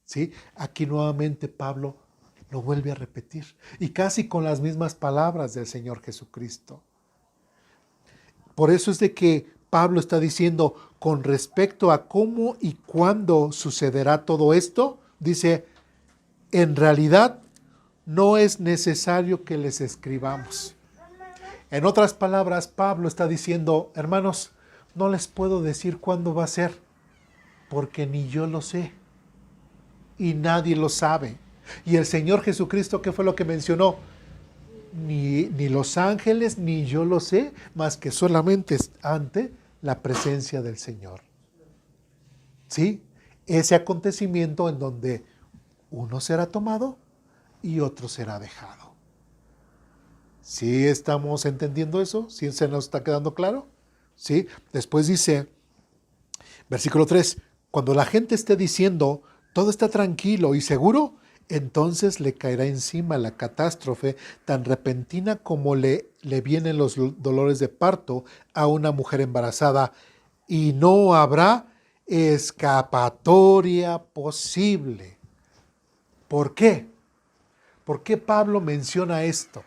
¿sí? Aquí nuevamente Pablo lo vuelve a repetir, y casi con las mismas palabras del Señor Jesucristo. Por eso es de que Pablo está diciendo con respecto a cómo y cuándo sucederá todo esto, dice, en realidad no es necesario que les escribamos. En otras palabras, Pablo está diciendo, hermanos, no les puedo decir cuándo va a ser, porque ni yo lo sé y nadie lo sabe. Y el Señor Jesucristo, ¿qué fue lo que mencionó? Ni los ángeles ni yo lo sé, más que solamente ante la presencia del Señor. ¿Sí? Ese acontecimiento en donde uno será tomado y otro será dejado. ¿Sí estamos entendiendo eso? ¿Sí se nos está quedando claro? ¿Sí? Después dice, versículo 3, cuando la gente esté diciendo, todo está tranquilo y seguro, entonces le caerá encima la catástrofe tan repentina como le vienen los dolores de parto a una mujer embarazada y no habrá escapatoria posible. ¿Por qué? ¿Por qué Pablo menciona esto?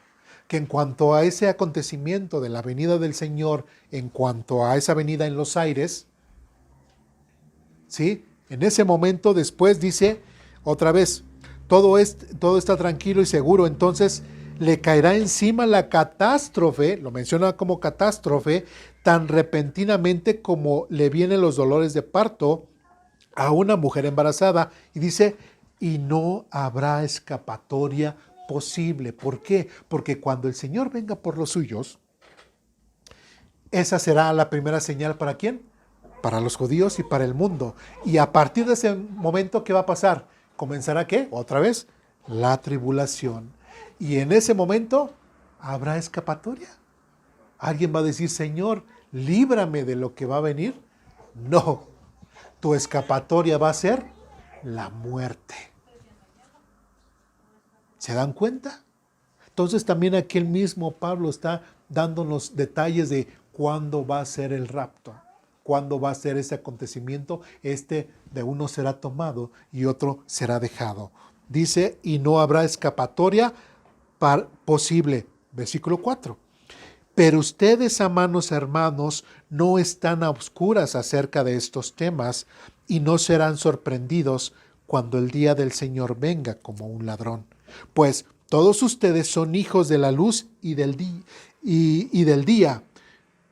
Que en cuanto a ese acontecimiento de la venida del Señor, en cuanto a esa venida en los aires, ¿sí? En ese momento después dice otra vez, todo está tranquilo y seguro, entonces le caerá encima la catástrofe, lo menciona como catástrofe, tan repentinamente como le vienen los dolores de parto a una mujer embarazada. Y dice, y no habrá escapatoria posible. ¿Por qué? Porque cuando el Señor venga por los suyos, esa será la primera señal ¿para quién? Para los judíos y para el mundo. Y a partir de ese momento, ¿qué va a pasar? ¿Comenzará qué? Otra vez, la tribulación. Y en ese momento, ¿habrá escapatoria? ¿Alguien va a decir, Señor, líbrame de lo que va a venir? No, tu escapatoria va a ser la muerte. ¿Se dan cuenta? Entonces también aquí el mismo Pablo está dándonos detalles de cuándo va a ser el rapto, cuándo va a ser ese acontecimiento, de uno será tomado y otro será dejado. Dice, y no habrá escapatoria posible. Versículo 4. Pero ustedes, amados hermanos, no están a oscuras acerca de estos temas y no serán sorprendidos cuando el día del Señor venga como un ladrón. Pues todos ustedes son hijos de la luz y del día.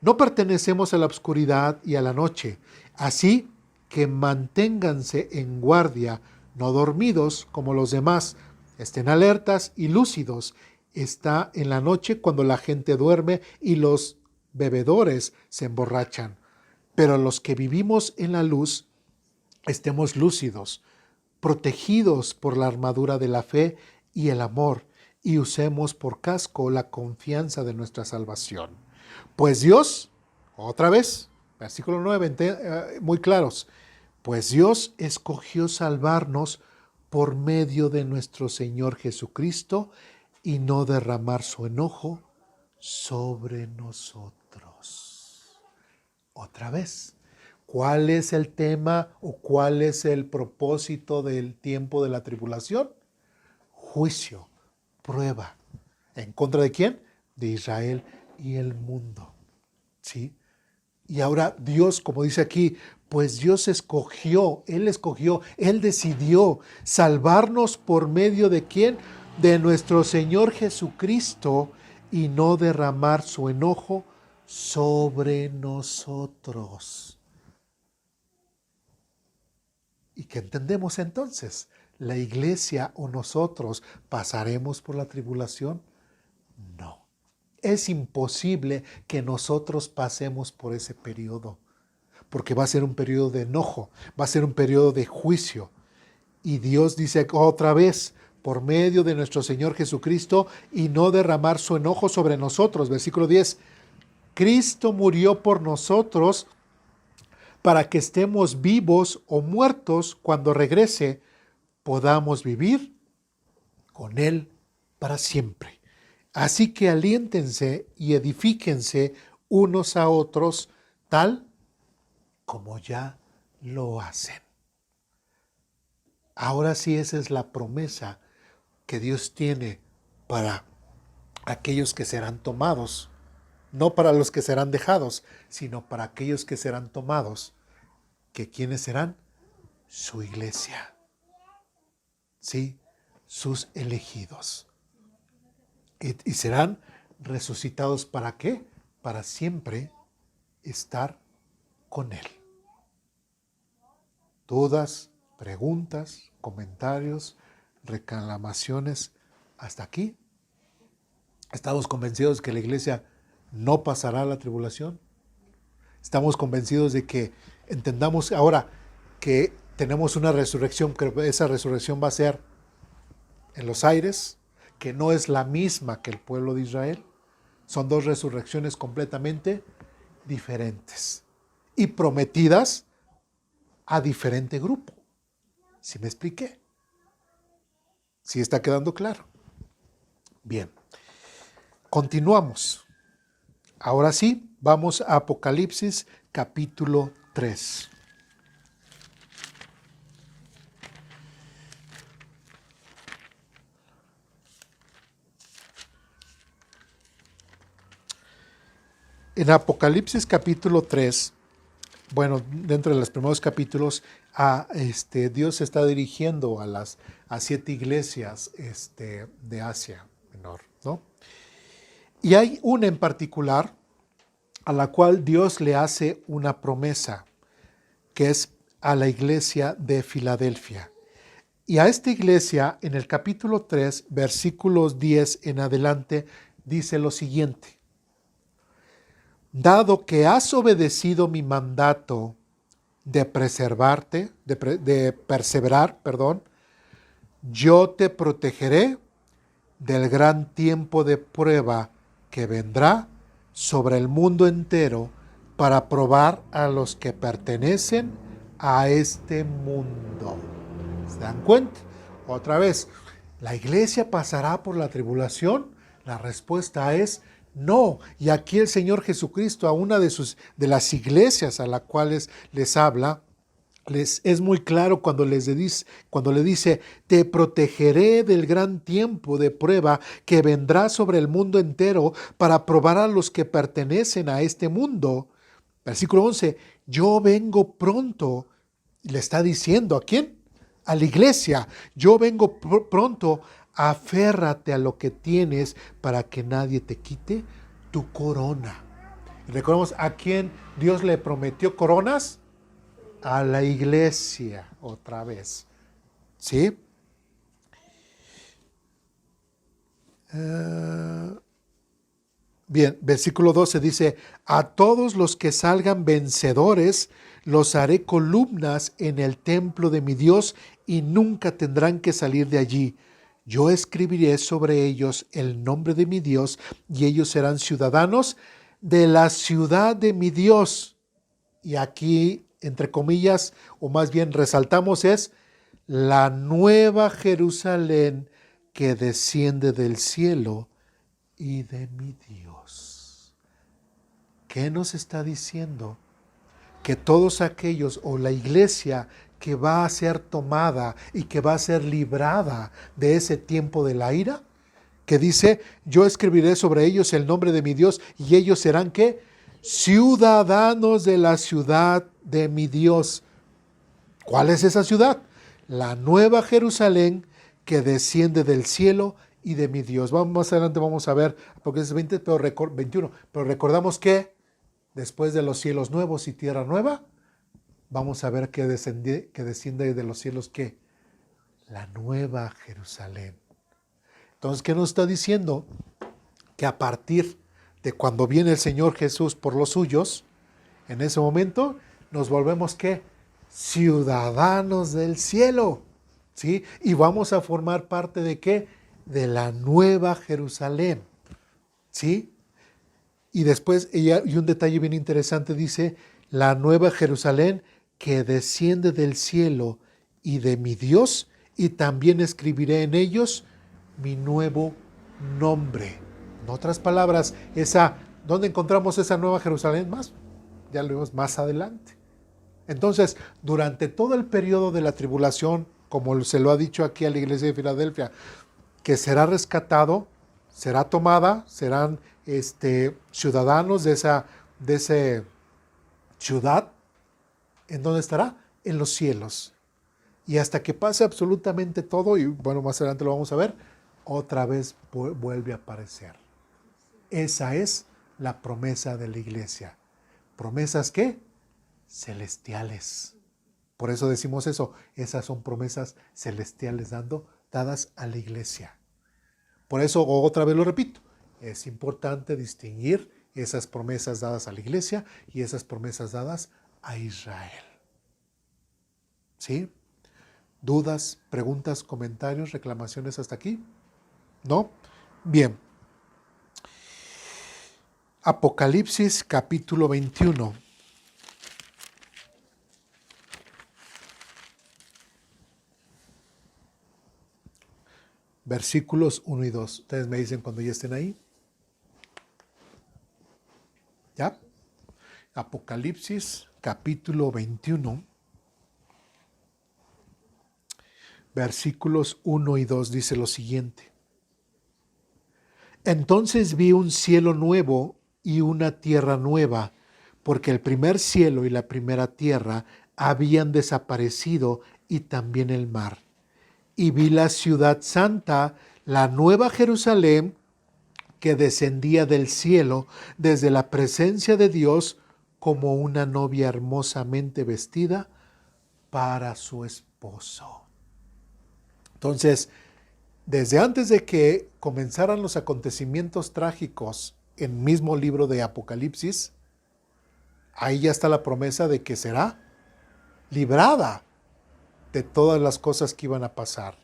No pertenecemos a la oscuridad y a la noche. Así que manténganse en guardia, no dormidos como los demás. Estén alertas y lúcidos. Está en la noche cuando la gente duerme y los bebedores se emborrachan. Pero los que vivimos en la luz, estemos lúcidos, protegidos por la armadura de la fe y el amor, y usemos por casco la confianza de nuestra salvación. Pues Dios, otra vez, versículo 9, muy claros, pues Dios escogió salvarnos por medio de nuestro Señor Jesucristo y no derramar su enojo sobre nosotros. Otra vez, ¿cuál es el tema o cuál es el propósito del tiempo de la tribulación? Juicio, prueba. ¿En contra de quién? De Israel y el mundo. ¿Sí? Y ahora Dios, como dice aquí, pues Dios escogió, Él decidió salvarnos por medio de quién? De nuestro Señor Jesucristo y no derramar su enojo sobre nosotros. ¿Y qué entendemos entonces? ¿La iglesia o nosotros pasaremos por la tribulación? No. Es imposible que nosotros pasemos por ese periodo, porque va a ser un periodo de enojo, va a ser un periodo de juicio. Y Dios dice otra vez, por medio de nuestro Señor Jesucristo, y no derramar su enojo sobre nosotros. Versículo 10. Cristo murió por nosotros para que estemos vivos o muertos cuando regrese, podamos vivir con Él para siempre. Así que aliéntense y edifíquense unos a otros, tal como ya lo hacen. Ahora sí, esa es la promesa que Dios tiene para aquellos que serán tomados no para los que serán dejados, sino para aquellos que serán tomados, que ¿quiénes serán? Su iglesia, ¿sí? Sus elegidos. Y serán resucitados, ¿para qué? Para siempre estar con Él. Dudas, preguntas, comentarios, reclamaciones, hasta aquí. ¿Estamos convencidos que la iglesia no pasará la tribulación? ¿Estamos convencidos de que entendamos ahora que tenemos una resurrección, que esa resurrección va a ser en los aires, que no es la misma que el pueblo de Israel? Son dos resurrecciones completamente diferentes y prometidas a diferente grupo. ¿Sí me expliqué? ¿Sí está quedando claro? Bien, continuamos. Ahora sí, vamos a Apocalipsis capítulo 3. En Apocalipsis capítulo 3, bueno, dentro de los primeros capítulos, Dios se está dirigiendo a 7 iglesias de Asia Menor, ¿no? Y hay una en particular a la cual Dios le hace una promesa, que es a la iglesia de Filadelfia. Y a esta iglesia, en el capítulo 3, versículos 10 en adelante, dice lo siguiente: dado que has obedecido mi mandato de perseverar, yo te protegeré del gran tiempo de prueba que vendrá sobre el mundo entero para probar a los que pertenecen a este mundo. ¿Se dan cuenta? Otra vez, ¿la iglesia pasará por la tribulación? La respuesta es no. Y aquí el Señor Jesucristo, a una de las iglesias a las cuales les habla, es muy claro cuando le dice, te protegeré del gran tiempo de prueba que vendrá sobre el mundo entero para probar a los que pertenecen a este mundo. Versículo 11, yo vengo pronto. Le está diciendo, ¿a quién? A la iglesia. Yo vengo pronto. Aférrate a lo que tienes para que nadie te quite tu corona. Recordemos a quién Dios le prometió coronas. A la iglesia, otra vez. ¿Sí? Bien, versículo 12 dice, a todos los que salgan vencedores, los haré columnas en el templo de mi Dios y nunca tendrán que salir de allí. Yo escribiré sobre ellos el nombre de mi Dios y ellos serán ciudadanos de la ciudad de mi Dios. Y aquí, entre comillas, o más bien resaltamos, es la nueva Jerusalén que desciende del cielo y de mi Dios. ¿Qué nos está diciendo? Que todos aquellos, o la iglesia que va a ser tomada y que va a ser librada de ese tiempo de la ira, que dice, yo escribiré sobre ellos el nombre de mi Dios y ellos serán, ¿qué? Ciudadanos de la ciudad de mi Dios. ¿Cuál es esa ciudad? La nueva Jerusalén que desciende del cielo y de mi Dios. Más adelante vamos a ver Apocalipsis 21, pero recordamos que después de los cielos nuevos y tierra nueva, vamos a ver que desciende de los cielos, ¿qué? La nueva Jerusalén. Entonces, ¿qué nos está diciendo? Que a partir de cuando viene el Señor Jesús por los suyos, en ese momento nos volvemos, ¿qué? Ciudadanos del cielo, ¿sí? Y vamos a formar parte de, ¿qué? De la nueva Jerusalén, ¿sí? Y después, y un detalle bien interesante, dice, la nueva Jerusalén que desciende del cielo y de mi Dios, y también escribiré en ellos mi nuevo nombre. En otras palabras, ¿dónde encontramos esa nueva Jerusalén más? Ya lo vemos más adelante. Entonces, durante todo el periodo de la tribulación, como se lo ha dicho aquí a la iglesia de Filadelfia, que será rescatado, será tomada, serán ciudadanos de esa ciudad. ¿En dónde estará? En los cielos. Y hasta que pase absolutamente todo, y bueno, más adelante lo vamos a ver, otra vez vuelve a aparecer. Esa es la promesa de la iglesia. ¿Promesas qué? Celestiales. Por eso decimos eso. Esas son promesas celestiales dadas a la iglesia. Por eso, otra vez lo repito, es importante distinguir esas promesas dadas a la iglesia y esas promesas dadas a Israel. ¿Sí? ¿Dudas, preguntas, comentarios, reclamaciones hasta aquí? ¿No? Bien. Apocalipsis capítulo 21. Versículos 1 y 2. Ustedes me dicen cuando ya estén ahí. ¿Ya? Apocalipsis capítulo 21. Versículos 1 y 2 dice lo siguiente. Entonces vi un cielo nuevo y una tierra nueva, porque el primer cielo y la primera tierra habían desaparecido y también el mar. Y vi la ciudad santa, la nueva Jerusalén, que descendía del cielo desde la presencia de Dios como una novia hermosamente vestida para su esposo. Entonces, desde antes de que comenzaran los acontecimientos trágicos en el mismo libro de Apocalipsis, ahí ya está la promesa de que será librada de todas las cosas que iban a pasar.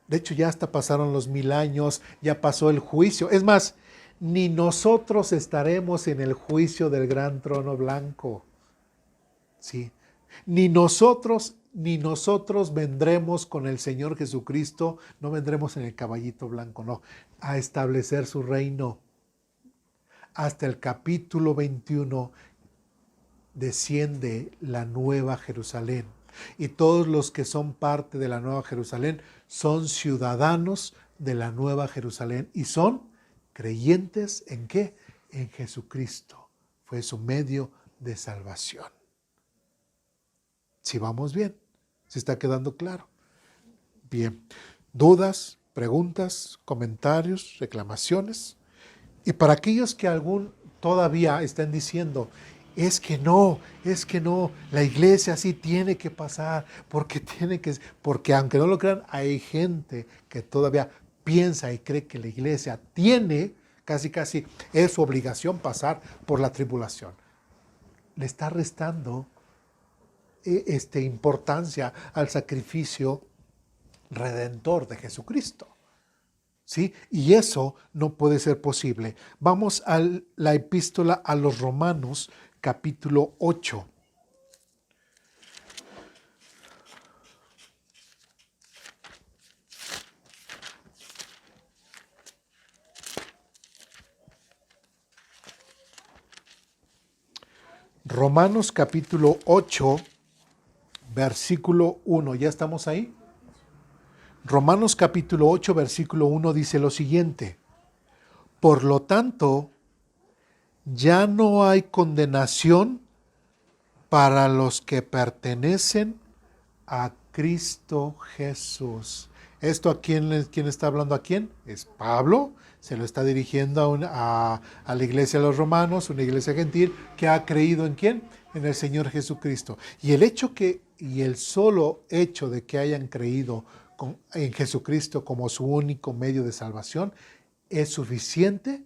De hecho, ya hasta pasaron los 1000 años, ya pasó el juicio. Es más, ni nosotros estaremos en el juicio del gran trono blanco. Sí. Ni nosotros vendremos con el Señor Jesucristo, no vendremos en el caballito blanco, no, a establecer su reino. Hasta el capítulo 21 desciende la nueva Jerusalén. Y todos los que son parte de la nueva Jerusalén son ciudadanos de la nueva Jerusalén y son creyentes ¿en qué? En Jesucristo. Fue su medio de salvación. Si vamos bien, ¿se está quedando claro? Bien. ¿Dudas, preguntas, comentarios, reclamaciones? Y para aquellos que todavía estén diciendo, es que no, la iglesia sí tiene que pasar, porque aunque no lo crean, hay gente que todavía piensa y cree que la iglesia tiene, casi es su obligación pasar por la tribulación. Le está restando importancia al sacrificio redentor de Jesucristo. ¿Sí? Y eso no puede ser posible. Vamos a la epístola a los Romanos, capítulo 8. Romanos capítulo 8, versículo 1. ¿Ya estamos ahí? Romanos capítulo 8, versículo 1 dice lo siguiente. Por lo tanto, ya no hay condenación para los que pertenecen a Cristo Jesús. ¿Esto a quién está hablando? ¿A quién? Es Pablo. Se lo está dirigiendo a la iglesia de los romanos, una iglesia gentil que ha creído ¿en quién? En el Señor Jesucristo. Y el solo hecho de que hayan creído en Jesucristo como su único medio de salvación es suficiente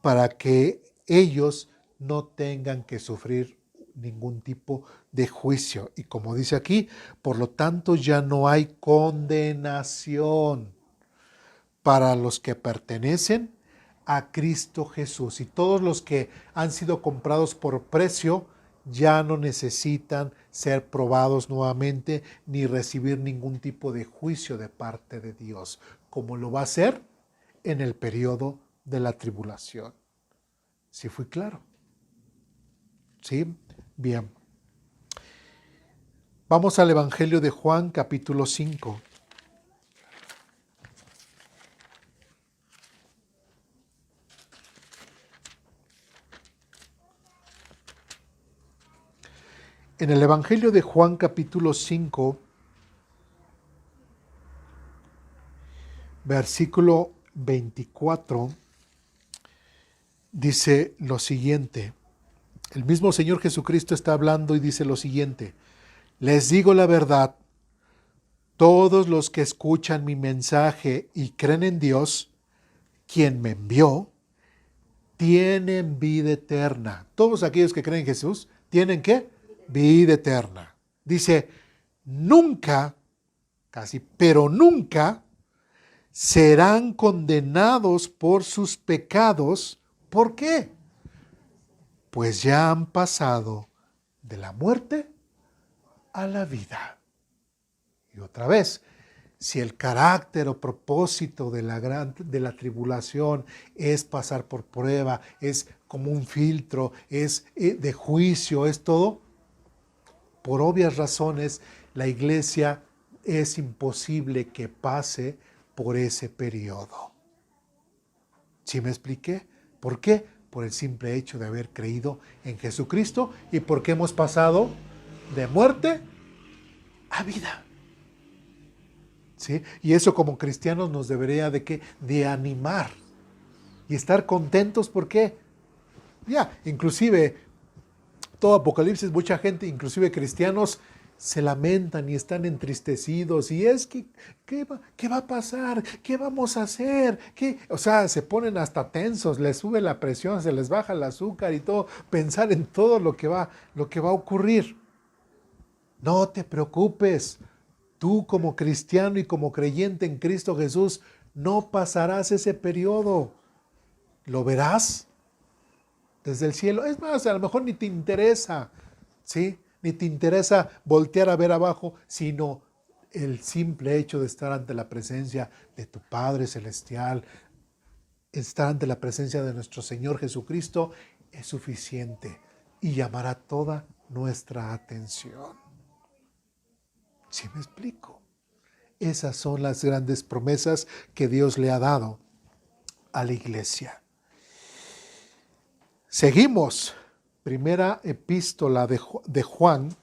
para que ellos no tengan que sufrir ningún tipo de juicio. Y como dice aquí, por lo tanto ya no hay condenación para los que pertenecen a Cristo Jesús. Y todos los que han sido comprados por precio ya no necesitan ser probados nuevamente ni recibir ningún tipo de juicio de parte de Dios, como lo va a hacer en el periodo de la tribulación. ¿Sí fui claro? ¿Sí? Bien. Vamos al Evangelio de Juan, capítulo 5. En el Evangelio de Juan capítulo 5, versículo 24, dice lo siguiente. El mismo Señor Jesucristo está hablando y dice lo siguiente: les digo la verdad, todos los que escuchan mi mensaje y creen en Dios, quien me envió, tienen vida eterna. Todos aquellos que creen en Jesús, ¿tienen qué? Vida eterna. Dice, nunca, casi, pero nunca, serán condenados por sus pecados. ¿Por qué? Pues ya han pasado de la muerte a la vida. Y otra vez, si el carácter o propósito de la tribulación es pasar por prueba, es como un filtro, es de juicio, es todo, por obvias razones, la iglesia es imposible que pase por ese periodo. ¿Sí me expliqué? ¿Por qué? Por el simple hecho de haber creído en Jesucristo y porque hemos pasado de muerte a vida. ¿Sí? Y eso como cristianos nos debería de animar y estar contentos. ¿Por qué? Inclusive todo Apocalipsis, mucha gente, inclusive cristianos, se lamentan y están entristecidos y es que, ¿qué va a pasar? ¿Qué vamos a hacer? O sea, se ponen hasta tensos, les sube la presión, se les baja el azúcar y todo, pensar en todo lo que va a ocurrir. No te preocupes. Tú como cristiano y como creyente en Cristo Jesús no pasarás ese periodo. Lo verás desde el cielo. Es más, a lo mejor ni te interesa, ¿sí? Ni te interesa voltear a ver abajo, sino el simple hecho de estar ante la presencia de tu Padre Celestial, estar ante la presencia de nuestro Señor Jesucristo es suficiente y llamará toda nuestra atención. ¿Sí me explico? Esas son las grandes promesas que Dios le ha dado a la iglesia. Seguimos. Primera epístola de Juan.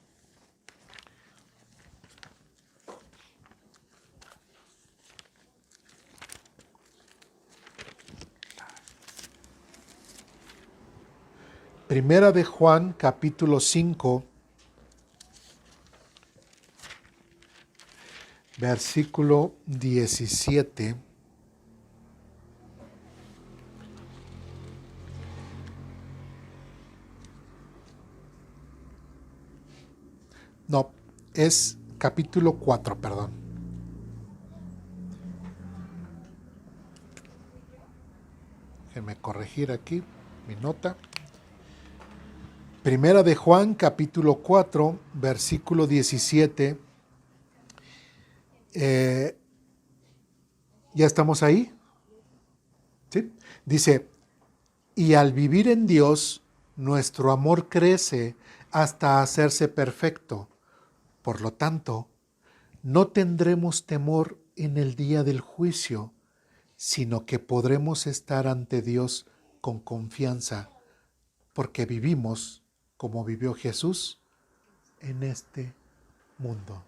Primera de Juan, capítulo 5. Versículo 17. No, es capítulo 4, perdón. Déjenme corregir aquí mi nota. Primera de Juan, capítulo 4, versículo 17. ¿Ya estamos ahí? ¿Sí? Dice, y al vivir en Dios, nuestro amor crece hasta hacerse perfecto. Por lo tanto, no tendremos temor en el día del juicio, sino que podremos estar ante Dios con confianza, porque vivimos como vivió Jesús en este mundo.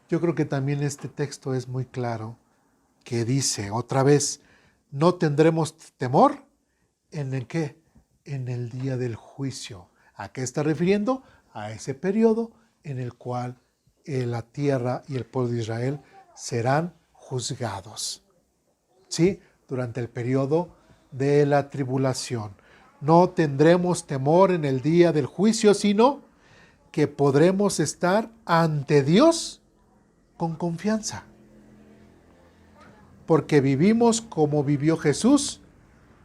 Yo creo que también este texto es muy claro, que dice otra vez, no tendremos temor en el ¿qué? En el día del juicio. ¿A qué está refiriendo? A ese periodo en el cual la tierra y el pueblo de Israel serán juzgados. ¿Sí? Durante el periodo de la tribulación. No tendremos temor en el día del juicio, sino que podremos estar ante Dios con confianza. Porque vivimos como vivió Jesús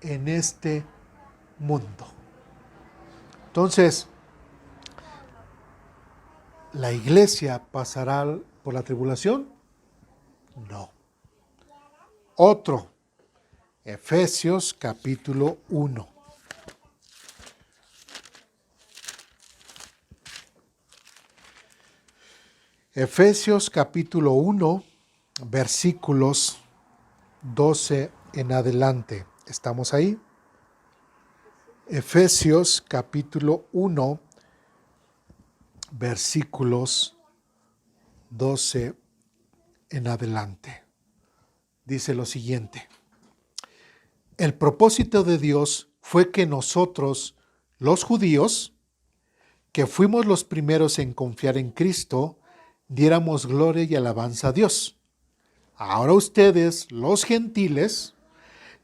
en este mundo. Entonces, ¿la iglesia pasará por la tribulación? No. Otro, Efesios capítulo 1. Efesios capítulo 1, versículos 12 en adelante. ¿Estamos ahí? Efesios capítulo 1, versículos 12 en adelante. Dice lo siguiente: el propósito de Dios fue que nosotros, los judíos, que fuimos los primeros en confiar en Cristo, diéramos gloria y alabanza a Dios. Ahora ustedes, los gentiles,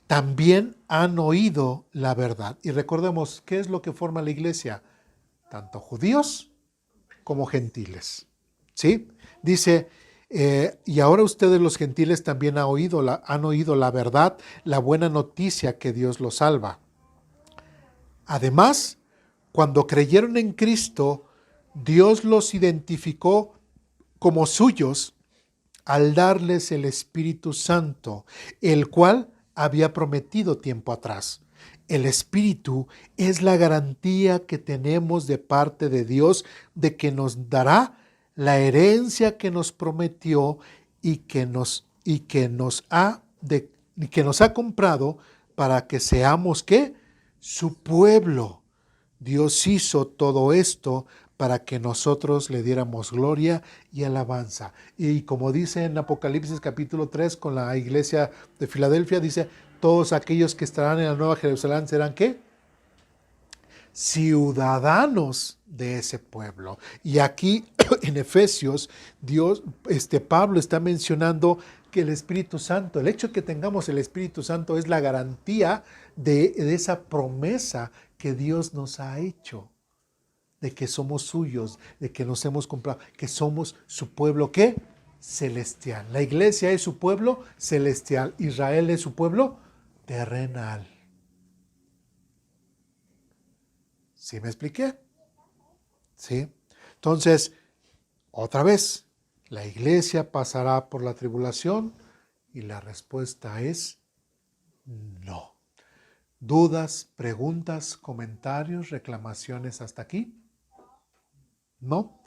también han oído la verdad. Y recordemos, ¿qué es lo que forma la iglesia? Tanto judíos como gentiles. ¿Sí? Dice, y ahora ustedes los gentiles también han oído la verdad, la buena noticia que Dios los salva. Además, cuando creyeron en Cristo, Dios los identificó como suyos al darles el Espíritu Santo, el cual había prometido tiempo atrás. El Espíritu es la garantía que tenemos de parte de Dios de que nos dará la herencia que nos prometió y que nos ha comprado para que seamos ¿qué? Su pueblo. Dios hizo todo esto para que nosotros le diéramos gloria y alabanza. Y como dice en Apocalipsis capítulo 3 con la iglesia de Filadelfia, dice, todos aquellos que estarán en la Nueva Jerusalén serán ¿qué? Ciudadanos de ese pueblo. Y aquí en Efesios, Pablo está mencionando que el Espíritu Santo, el hecho de que tengamos el Espíritu Santo es la garantía de esa promesa que Dios nos ha hecho, de que somos suyos, de que nos hemos comprado, que somos su pueblo, ¿qué? Celestial. La iglesia es su pueblo celestial, Israel es su pueblo terrenal. ¿Sí me expliqué? ¿Sí? Entonces, otra vez, ¿la iglesia pasará por la tribulación? Y la respuesta es no. ¿Dudas, preguntas, comentarios, reclamaciones hasta aquí? ¿No?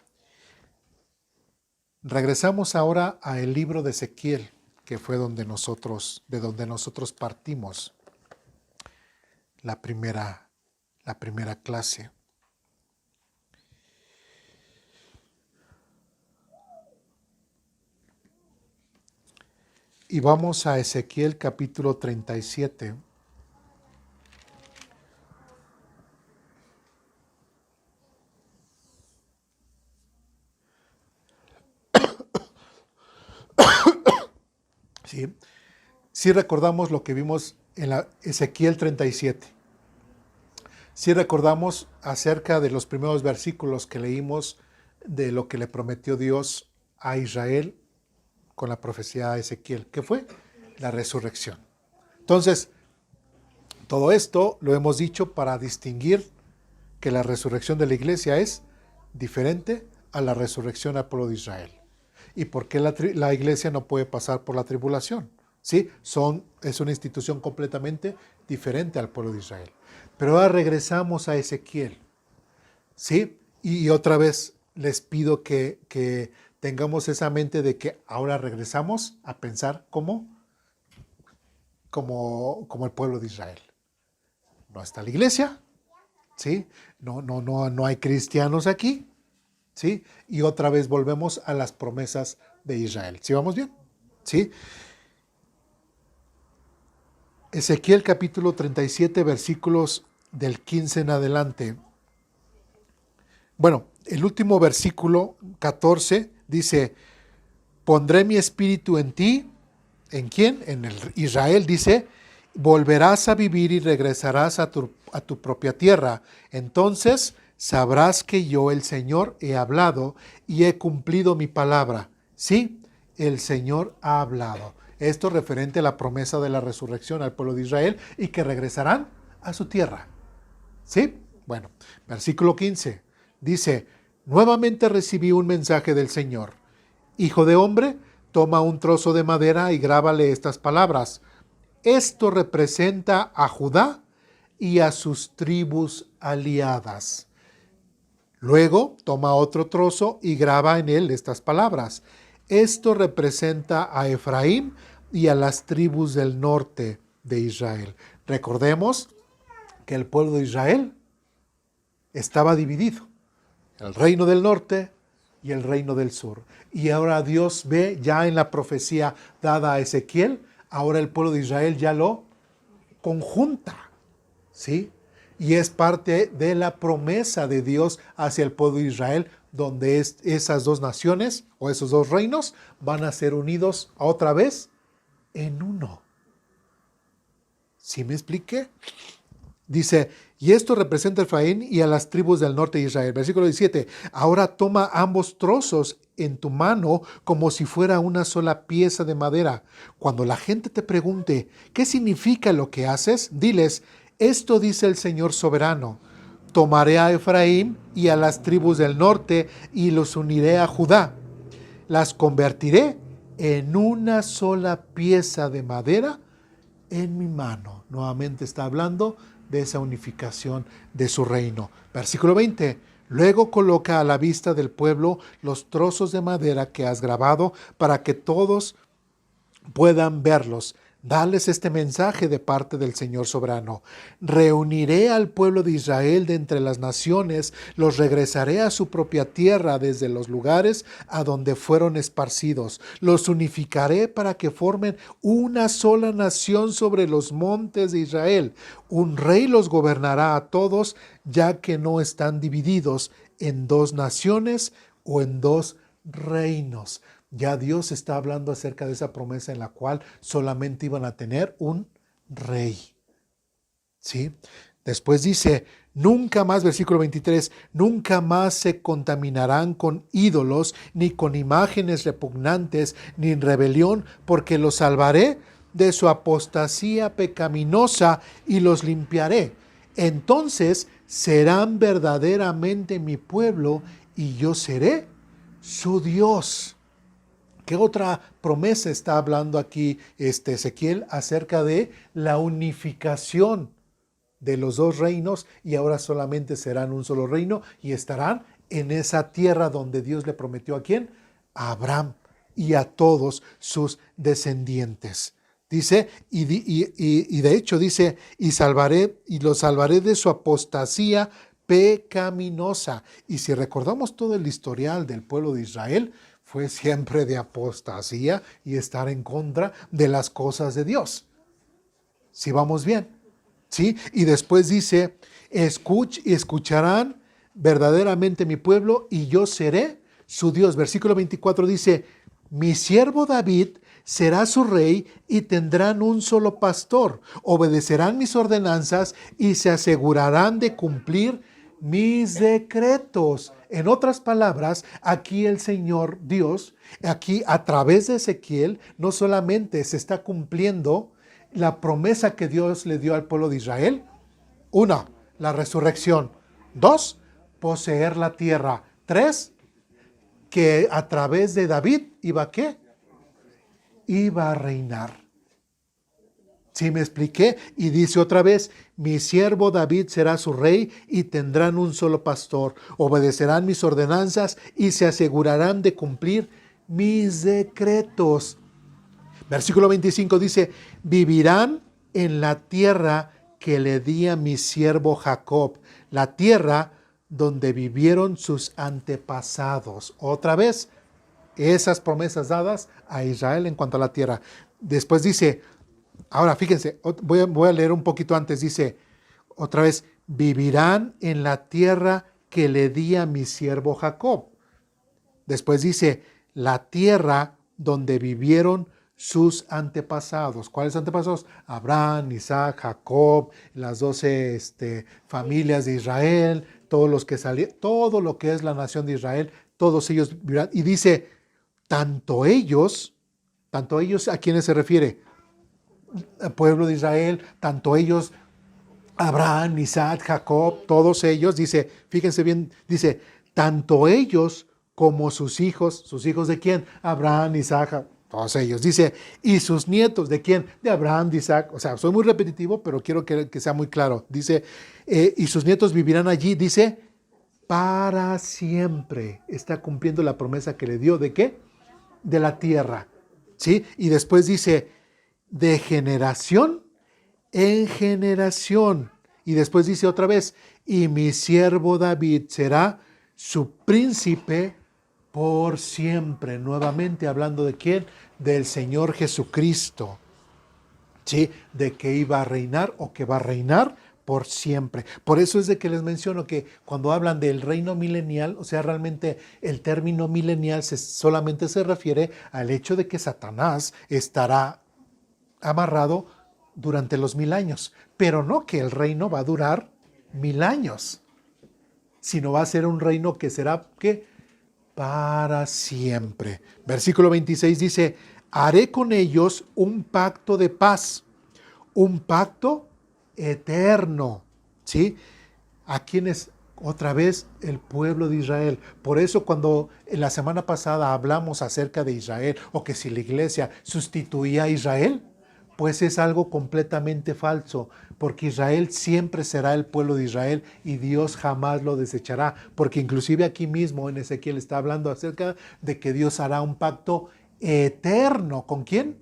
Regresamos ahora al libro de Ezequiel, que fue de donde nosotros partimos la primera clase. Y vamos a Ezequiel capítulo 37. Sí recordamos lo que vimos en la Ezequiel 37. Sí recordamos acerca de los primeros versículos que leímos de lo que le prometió Dios a Israel con la profecía de Ezequiel, que fue la resurrección. Entonces, todo esto lo hemos dicho para distinguir que la resurrección de la iglesia es diferente a la resurrección al pueblo de Israel. ¿Y por qué la iglesia no puede pasar por la tribulación? ¿Sí? Es una institución completamente diferente al pueblo de Israel. Pero ahora regresamos a Ezequiel. ¿Sí? Y otra vez les pido que tengamos esa mente de que ahora regresamos a pensar como el pueblo de Israel. No está la iglesia, ¿sí? No hay cristianos aquí, ¿sí? Y otra vez volvemos a las promesas de Israel. ¿Sí vamos bien? ¿Sí? Ezequiel capítulo 37, versículos del 15 en adelante. Bueno, el último versículo 14 dice, pondré mi espíritu en ti. ¿En quién? En el Israel, dice, volverás a vivir y regresarás a tu propia tierra. Entonces sabrás que yo, el Señor, he hablado y he cumplido mi palabra. Sí, el Señor ha hablado. Esto referente a la promesa de la resurrección al pueblo de Israel y que regresarán a su tierra. ¿Sí? Bueno, versículo 15 dice, nuevamente recibí un mensaje del Señor. Hijo de hombre, toma un trozo de madera y grábale estas palabras. Esto representa a Judá y a sus tribus aliadas. Luego, toma otro trozo y graba en él estas palabras. Esto representa a Efraín y a las tribus del norte de Israel. Recordemos que el pueblo de Israel estaba dividido. el reino del norte y el reino del sur. Y ahora Dios ve ya en la profecía dada a Ezequiel, ahora el pueblo de Israel ya lo conjunta, ¿sí? Y es parte de la promesa de Dios hacia el pueblo de Israel, donde esas dos naciones o esos dos reinos van a ser unidos otra vez en uno. ¿Sí me expliqué? Dice, y esto representa a Efraín y a las tribus del norte de Israel. Versículo 17, ahora toma ambos trozos en tu mano como si fuera una sola pieza de madera. Cuando la gente te pregunte, ¿qué significa lo que haces? Diles, esto dice el Señor soberano. Tomaré a Efraín y a las tribus del norte y los uniré a Judá. Las convertiré en una sola pieza de madera en mi mano. Nuevamente está hablando de esa unificación de su reino. Versículo 20. Luego coloca a la vista del pueblo los trozos de madera que has grabado para que todos puedan verlos. Dales este mensaje de parte del Señor soberano. Reuniré al pueblo de Israel de entre las naciones, los regresaré a su propia tierra desde los lugares a donde fueron esparcidos. Los unificaré para que formen una sola nación sobre los montes de Israel. Un rey los gobernará a todos, ya que no están divididos en dos naciones o en dos reinos. Ya Dios está hablando acerca de esa promesa en la cual solamente iban a tener un rey. ¿Sí? Después dice, nunca más, versículo 23, nunca más se contaminarán con ídolos, ni con imágenes repugnantes, ni en rebelión, porque los salvaré de su apostasía pecaminosa y los limpiaré. Entonces serán verdaderamente mi pueblo y yo seré su Dios. ¿Qué otra promesa está hablando aquí Ezequiel acerca de la unificación de los dos reinos? Y ahora solamente serán un solo reino y estarán en esa tierra donde Dios le prometió ¿a quién? A Abraham y a todos sus descendientes. Dice, y de hecho dice, y los salvaré de su apostasía pecaminosa. Y si recordamos todo el historial del pueblo de Israel, fue siempre de apostasía y estar en contra de las cosas de Dios. ¿Sí vamos bien? ¿Sí? Y después dice, escucharán verdaderamente mi pueblo y yo seré su Dios. Versículo 24 dice, mi siervo David será su rey y tendrán un solo pastor. Obedecerán mis ordenanzas y se asegurarán de cumplir mis decretos. En otras palabras, aquí el Señor Dios, aquí a través de Ezequiel, no solamente se está cumpliendo la promesa que Dios le dio al pueblo de Israel. 1, la resurrección. 2, poseer la tierra. 3, que a través de David iba a ¿qué? Iba a reinar. ¿Sí me expliqué? Y dice otra vez, mi siervo David será su rey y tendrán un solo pastor. Obedecerán mis ordenanzas y se asegurarán de cumplir mis decretos. Versículo 25 dice, vivirán en la tierra que le di a mi siervo Jacob, la tierra donde vivieron sus antepasados. Otra vez, esas promesas dadas a Israel en cuanto a la tierra. Después dice, ahora fíjense, voy a leer un poquito antes, dice, otra vez, vivirán en la tierra que le di a mi siervo Jacob. Después dice, la tierra donde vivieron sus antepasados. ¿Cuáles antepasados? Abraham, Isaac, Jacob, las 12 familias de Israel, todos los que salieron, todo lo que es la nación de Israel, todos ellos vivirán. Y dice, tanto ellos, ¿a quiénes se refiere? El pueblo de Israel, tanto ellos, Abraham, Isaac, Jacob, todos ellos, dice, fíjense bien, dice, tanto ellos como sus hijos ¿de quién? Abraham, Isaac, todos ellos, dice, y sus nietos, ¿de quién? De Abraham, de Isaac, o sea, soy muy repetitivo, pero quiero que sea muy claro, dice, y sus nietos vivirán allí, dice, para siempre, está cumpliendo la promesa que le dio, ¿de qué? De la tierra, ¿sí? Y después dice, de generación en generación. Y después dice otra vez, y mi siervo David será su príncipe por siempre. Nuevamente hablando de quién, del Señor Jesucristo, ¿sí? De que iba a reinar o que va a reinar por siempre. Por eso es de que les menciono que cuando hablan del reino milenial, o sea, realmente el término milenial solamente se refiere al hecho de que Satanás estará amarrado durante los 1000 años, pero no que el reino va a durar 1000 años, sino va a ser un reino que será ¿qué? Para siempre. Versículo 26 dice, haré con ellos un pacto de paz, un pacto eterno, ¿sí? ¿A quiénes? Otra vez el pueblo de Israel. Por eso cuando en la semana pasada hablamos acerca de Israel, o que si la iglesia sustituía a Israel, pues es algo completamente falso, porque Israel siempre será el pueblo de Israel y Dios jamás lo desechará, porque inclusive aquí mismo en Ezequiel está hablando acerca de que Dios hará un pacto eterno. ¿Con quién?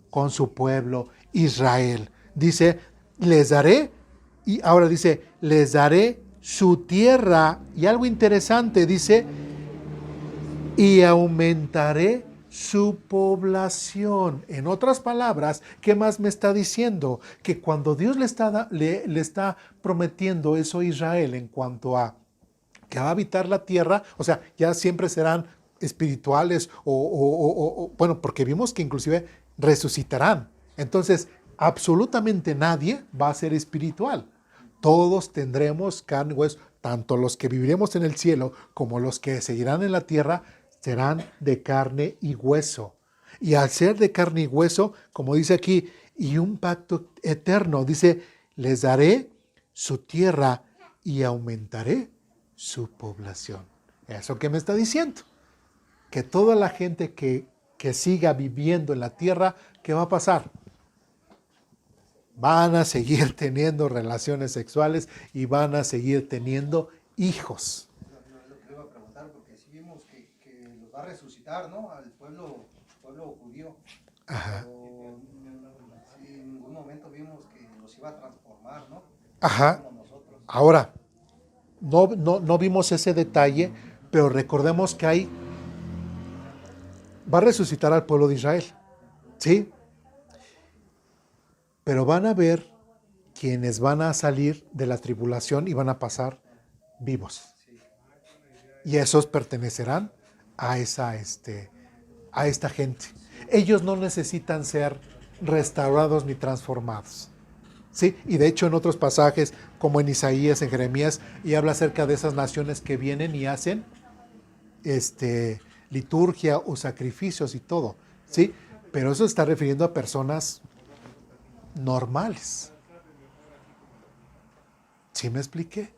Con su pueblo Israel. Dice, les daré, y ahora dice, les daré su tierra, y algo interesante, dice, y aumentaré su población. En otras palabras, ¿qué más me está diciendo? Que cuando Dios le está prometiendo eso a Israel en cuanto a que va a habitar la tierra, o sea, ya siempre serán espirituales bueno, porque vimos que inclusive resucitarán. Entonces, absolutamente nadie va a ser espiritual. Todos tendremos carne y hueso, tanto los que viviremos en el cielo como los que seguirán en la tierra, serán de carne y hueso. Y al ser de carne y hueso, como dice aquí, y un pacto eterno, dice, les daré su tierra y aumentaré su población. ¿Eso qué me está diciendo? Que toda la gente que siga viviendo en la tierra, ¿qué va a pasar? Van a seguir teniendo relaciones sexuales y van a seguir teniendo hijos. Lo que le iba a preguntar, porque sí vimos que los va a resucitar, ¿no? Al pueblo judío. Ajá. Pero sí, en ningún momento vimos que los iba a transformar, ¿no? Ajá. Como nosotros. Ahora, no vimos ese detalle, pero recordemos que va a resucitar al pueblo de Israel, ¿sí? Pero van a ver quienes van a salir de la tribulación y van a pasar vivos. Y esos pertenecerán a esta gente. Ellos no necesitan ser restaurados ni transformados. ¿Sí? Y de hecho en otros pasajes, como en Isaías, en Jeremías, y habla acerca de esas naciones que vienen y hacen liturgia o sacrificios y todo, ¿sí? Pero eso está refiriendo a personas normales. ¿Sí me expliqué?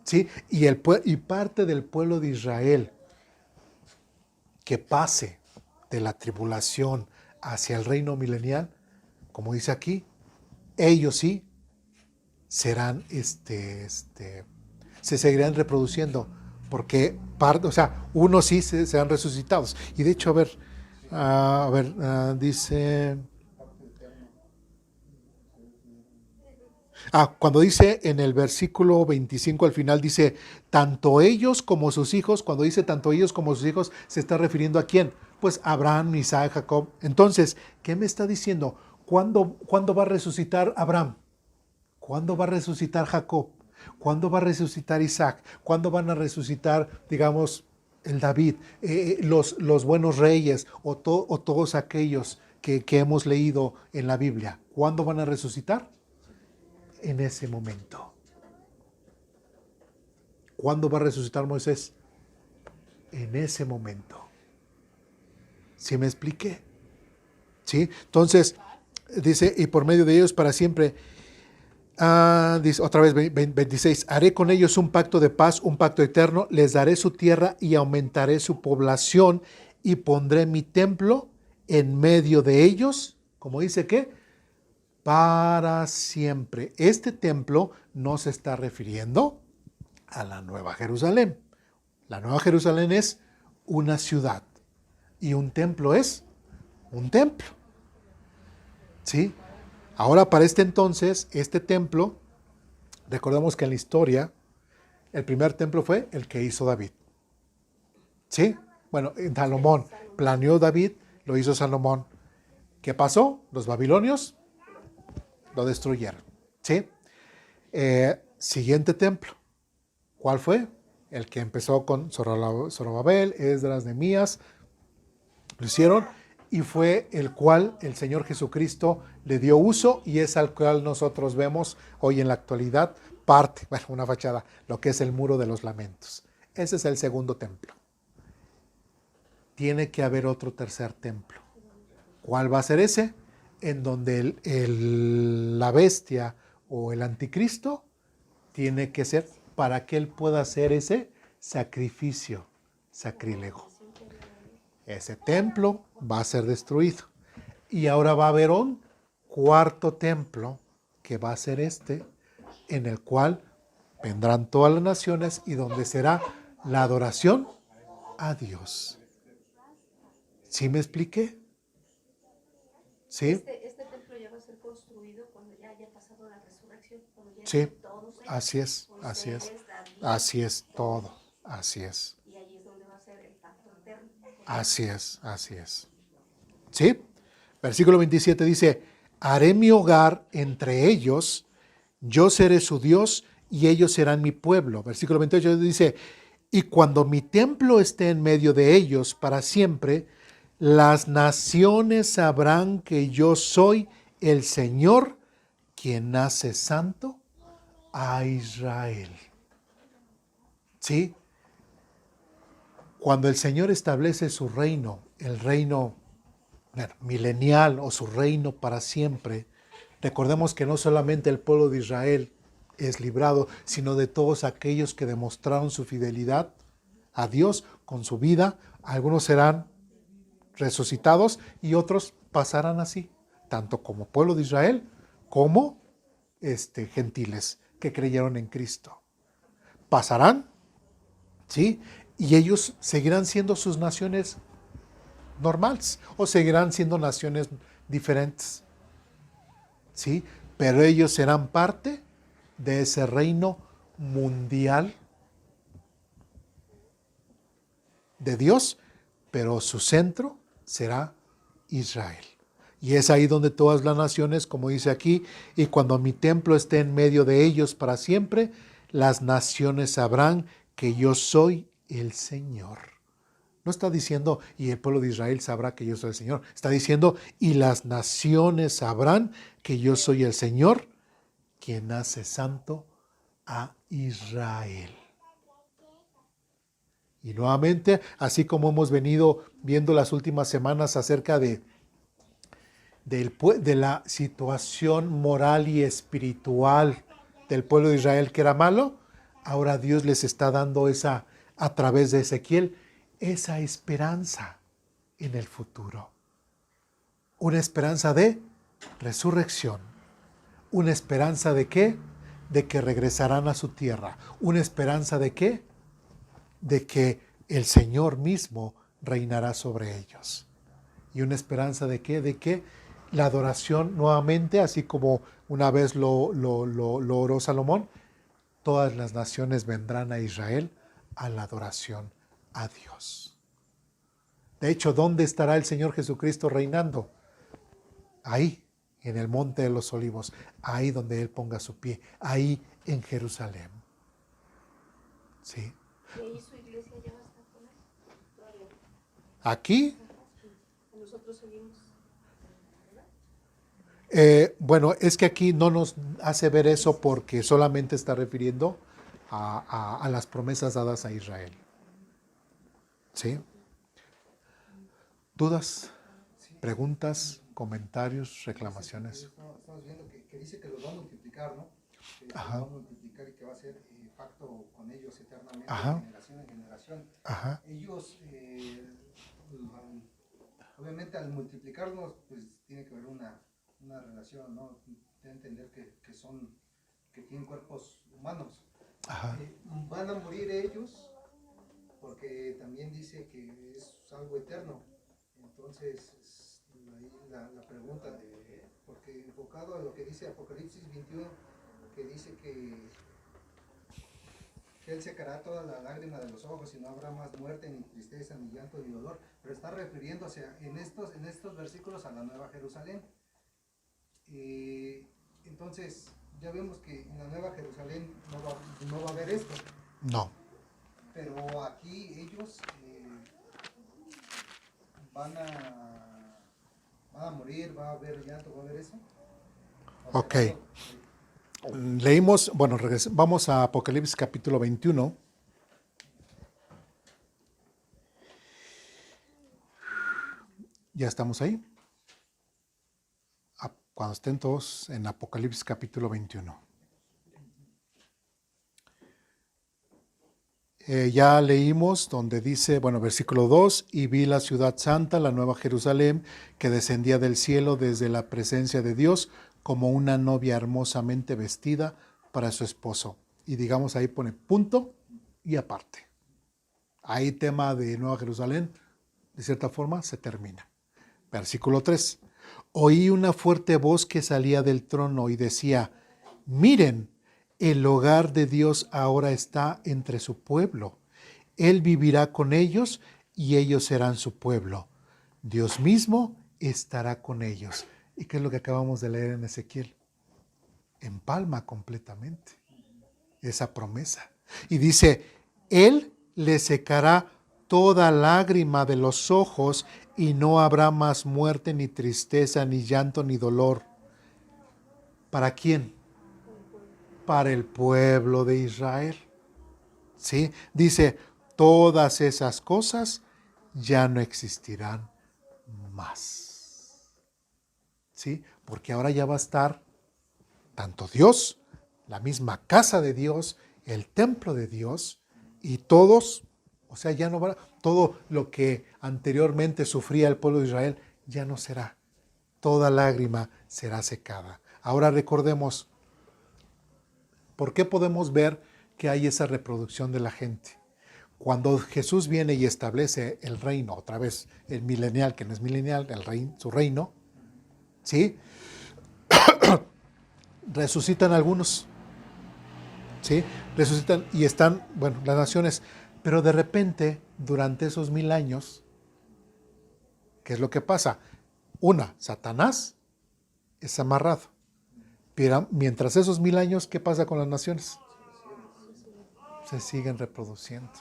¿Sí? Y parte del pueblo de Israel que pase de la tribulación hacia el reino milenial, como dice aquí, ellos sí serán, se seguirán reproduciendo, porque unos sí serán resucitados. Y de hecho, dice, cuando dice en el versículo 25 al final, dice, tanto ellos como sus hijos, cuando dice tanto ellos como sus hijos, se está refiriendo ¿a quién? Pues Abraham, Isaac, Jacob. Entonces, ¿qué me está diciendo? ¿Cuándo va a resucitar Abraham? ¿Cuándo va a resucitar Jacob? ¿Cuándo va a resucitar Isaac? ¿Cuándo van a resucitar, digamos, el David? Los buenos reyes o todos aquellos que hemos leído en la Biblia. ¿Cuándo van a resucitar? En ese momento. ¿Cuándo va a resucitar Moisés? En ese momento. ¿Sí me expliqué? ¿Sí? Entonces, dice, y por medio de ellos para siempre. Dice otra vez 26, haré con ellos un pacto de paz, un pacto eterno, les daré su tierra y aumentaré su población y pondré mi templo en medio de ellos, como dice que, para siempre. Este templo no se está refiriendo a la Nueva Jerusalén. La Nueva Jerusalén es una ciudad y un templo es un templo. ¿Sí? Ahora, para este entonces, este templo, recordemos que en la historia El primer templo fue el que hizo David. ¿Sí? Bueno, en Salomón. Planeó David, lo hizo Salomón. ¿Qué pasó? Los babilonios lo destruyeron. ¿Sí? Siguiente templo. ¿Cuál fue? El que empezó con Zorobabel, Esdras, Nehemías. Lo hicieron y fue el cual el Señor Jesucristo le dio uso y es al cual nosotros vemos hoy en la actualidad parte, bueno, una fachada, lo que es el Muro de los Lamentos. Ese es el segundo templo. Tiene que haber otro tercer templo. ¿Cuál va a ser ese? En donde la bestia o el anticristo tiene que ser para que él pueda hacer ese sacrificio sacrílego. Ese templo va a ser destruido. Y ahora va a haber un cuarto templo que va a ser este, en el cual vendrán todas las naciones y donde será la adoración a Dios. ¿Sí me expliqué? ¿Sí? Este templo ya va a ser construido cuando ya haya pasado la resurrección, cuando ya Sí, estén todos ellos, así es, así es. Moisés, David, Así es todo, así es. y allí es donde va a ser el pacto eterno. Así es, así es. ¿Sí? Versículo 27 dice, haré mi hogar entre ellos, yo seré su Dios y ellos serán mi pueblo. Versículo 28 dice, y cuando mi templo esté en medio de ellos para siempre, las naciones sabrán que yo soy el Señor, quien hace santo a Israel. ¿Sí? Cuando el Señor establece su reino, el reino milenial o su reino para siempre, recordemos que no solamente el pueblo de Israel es librado, sino de todos aquellos que demostraron su fidelidad a Dios con su vida. Algunos serán resucitados y otros pasarán así, tanto como pueblo de Israel como gentiles que creyeron en Cristo. Pasarán, ¿sí? Y ellos seguirán siendo sus naciones normales o seguirán siendo naciones diferentes, ¿sí? Pero ellos serán parte de ese reino mundial de Dios, pero su centro será Israel. Y es ahí donde todas las naciones, como dice aquí, y cuando mi templo esté en medio de ellos para siempre, las naciones sabrán que yo soy el Señor. No está diciendo, y el pueblo de Israel sabrá que yo soy el Señor. Está diciendo, y las naciones sabrán que yo soy el Señor, quien hace santo a Israel. Y nuevamente, así como hemos venido viendo las últimas semanas acerca de la situación moral y espiritual del pueblo de Israel que era malo, ahora Dios les está dando a través de Ezequiel, esa esperanza en el futuro. Una esperanza de resurrección. Una esperanza de ¿qué? De que regresarán a su tierra. Una esperanza de ¿qué? De que el Señor mismo reinará sobre ellos. Y una esperanza de ¿qué? De que la adoración nuevamente, así como una vez lo oró Salomón, todas las naciones vendrán a Israel a la adoración a Dios. De hecho, ¿dónde estará el Señor Jesucristo reinando? Ahí, en el Monte de los Olivos, ahí donde Él ponga su pie, ahí en Jerusalén. ¿Sí? ¿Y ahí su iglesia ya va a estar con él? Todavía no. Aquí, Nosotros seguimos. bueno, es que aquí no nos hace ver eso porque solamente está refiriendo a las promesas dadas a Israel. ¿Sí? ¿Dudas? ¿Preguntas? ¿Comentarios? ¿Reclamaciones? Estamos viendo que dice que los va a multiplicar, ¿no? Que los Ajá. va a multiplicar y que va a hacer pacto con ellos eternamente, Ajá. de generación en generación. Ajá. Ellos, obviamente al multiplicarnos, pues tiene que haber una relación, ¿no? De entender que tienen cuerpos humanos. Ajá. Van a morir ellos, porque también dice que es algo eterno. Entonces, ahí la pregunta, porque enfocado a lo que dice Apocalipsis 21, que dice que que Él secará toda la lágrima de los ojos y no habrá más muerte, ni tristeza, ni llanto, ni dolor. Pero está refiriéndose en estos versículos a la Nueva Jerusalén. Entonces, ya vemos que en la Nueva Jerusalén no va a haber esto. No. Pero aquí ellos van a morir, va a haber llanto, va a haber eso. Ok. Leímos, bueno, vamos a Apocalipsis capítulo 21. ¿Ya estamos ahí? Cuando estén todos en Apocalipsis capítulo 21. Ya leímos donde dice, bueno, versículo 2, y vi la ciudad santa, la nueva Jerusalén, que descendía del cielo desde la presencia de Dios, como una novia hermosamente vestida para su esposo. Y digamos, ahí pone punto y aparte. Ahí tema de Nueva Jerusalén, de cierta forma, se termina. Versículo 3, oí una fuerte voz que salía del trono y decía, miren, el hogar de Dios ahora está entre su pueblo. Él vivirá con ellos y ellos serán su pueblo. Dios mismo estará con ellos. ¿Y qué es lo que acabamos de leer en Ezequiel? Empalma completamente esa promesa. Y dice, Él le secará toda lágrima de los ojos y no habrá más muerte, ni tristeza, ni llanto, ni dolor. ¿Para quién? Para el pueblo de Israel. ¿Sí? Dice, todas esas cosas ya no existirán más. ¿Sí? Porque ahora ya va a estar tanto Dios, la misma casa de Dios, el templo de Dios, y todos, o sea, ya no va, todo lo que anteriormente sufría el pueblo de Israel, ya no será. Toda lágrima será secada. Ahora recordemos, ¿por qué podemos ver que hay esa reproducción de la gente? Cuando Jesús viene y establece el reino, otra vez el milenial, que no es milenial, su reino, ¿sí? Resucitan algunos, ¿sí? Resucitan y están, bueno, las naciones, pero de repente, durante esos 1000 años, ¿qué es lo que pasa? Satanás es amarrado. Pero mientras esos 1000 años, ¿qué pasa con las naciones? Se siguen reproduciendo.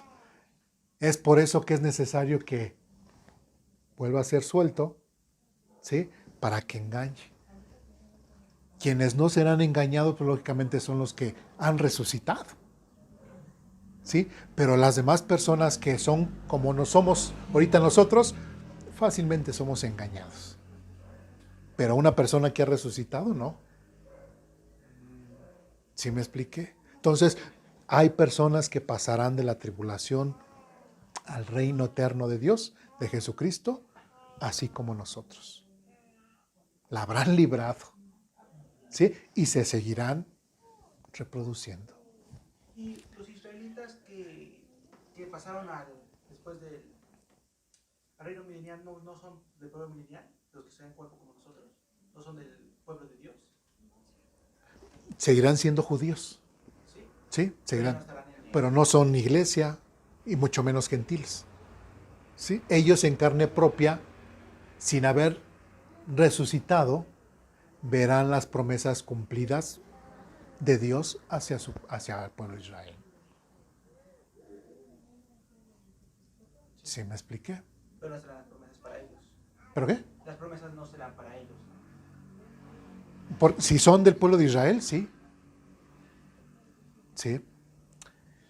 Es por eso que es necesario que vuelva a ser suelto, ¿sí? Para que engañe. Quienes no serán engañados, pues, lógicamente son los que han resucitado, ¿sí? Pero las demás personas que son como no somos ahorita nosotros, fácilmente somos engañados. Pero una persona que ha resucitado, no. ¿Sí me expliqué? Entonces, hay personas que pasarán de la tribulación al reino eterno de Dios, de Jesucristo, así como nosotros. La habrán librado, ¿sí? Y se seguirán reproduciendo. Y los israelitas que pasaron después del reino milenial no son del pueblo milenial, los que están en cuerpo como nosotros, no son del pueblo de Dios. Seguirán siendo judíos, ¿Sí? ¿sí? Seguirán, no pero no son iglesia y mucho menos gentiles, ¿sí? Ellos en carne propia, sin haber resucitado, verán las promesas cumplidas de Dios hacia el pueblo de Israel. ¿Sí me expliqué? Pero no serán las promesas para ellos. ¿Pero qué? Las promesas no serán para ellos. Si son del pueblo de Israel, sí. Sí.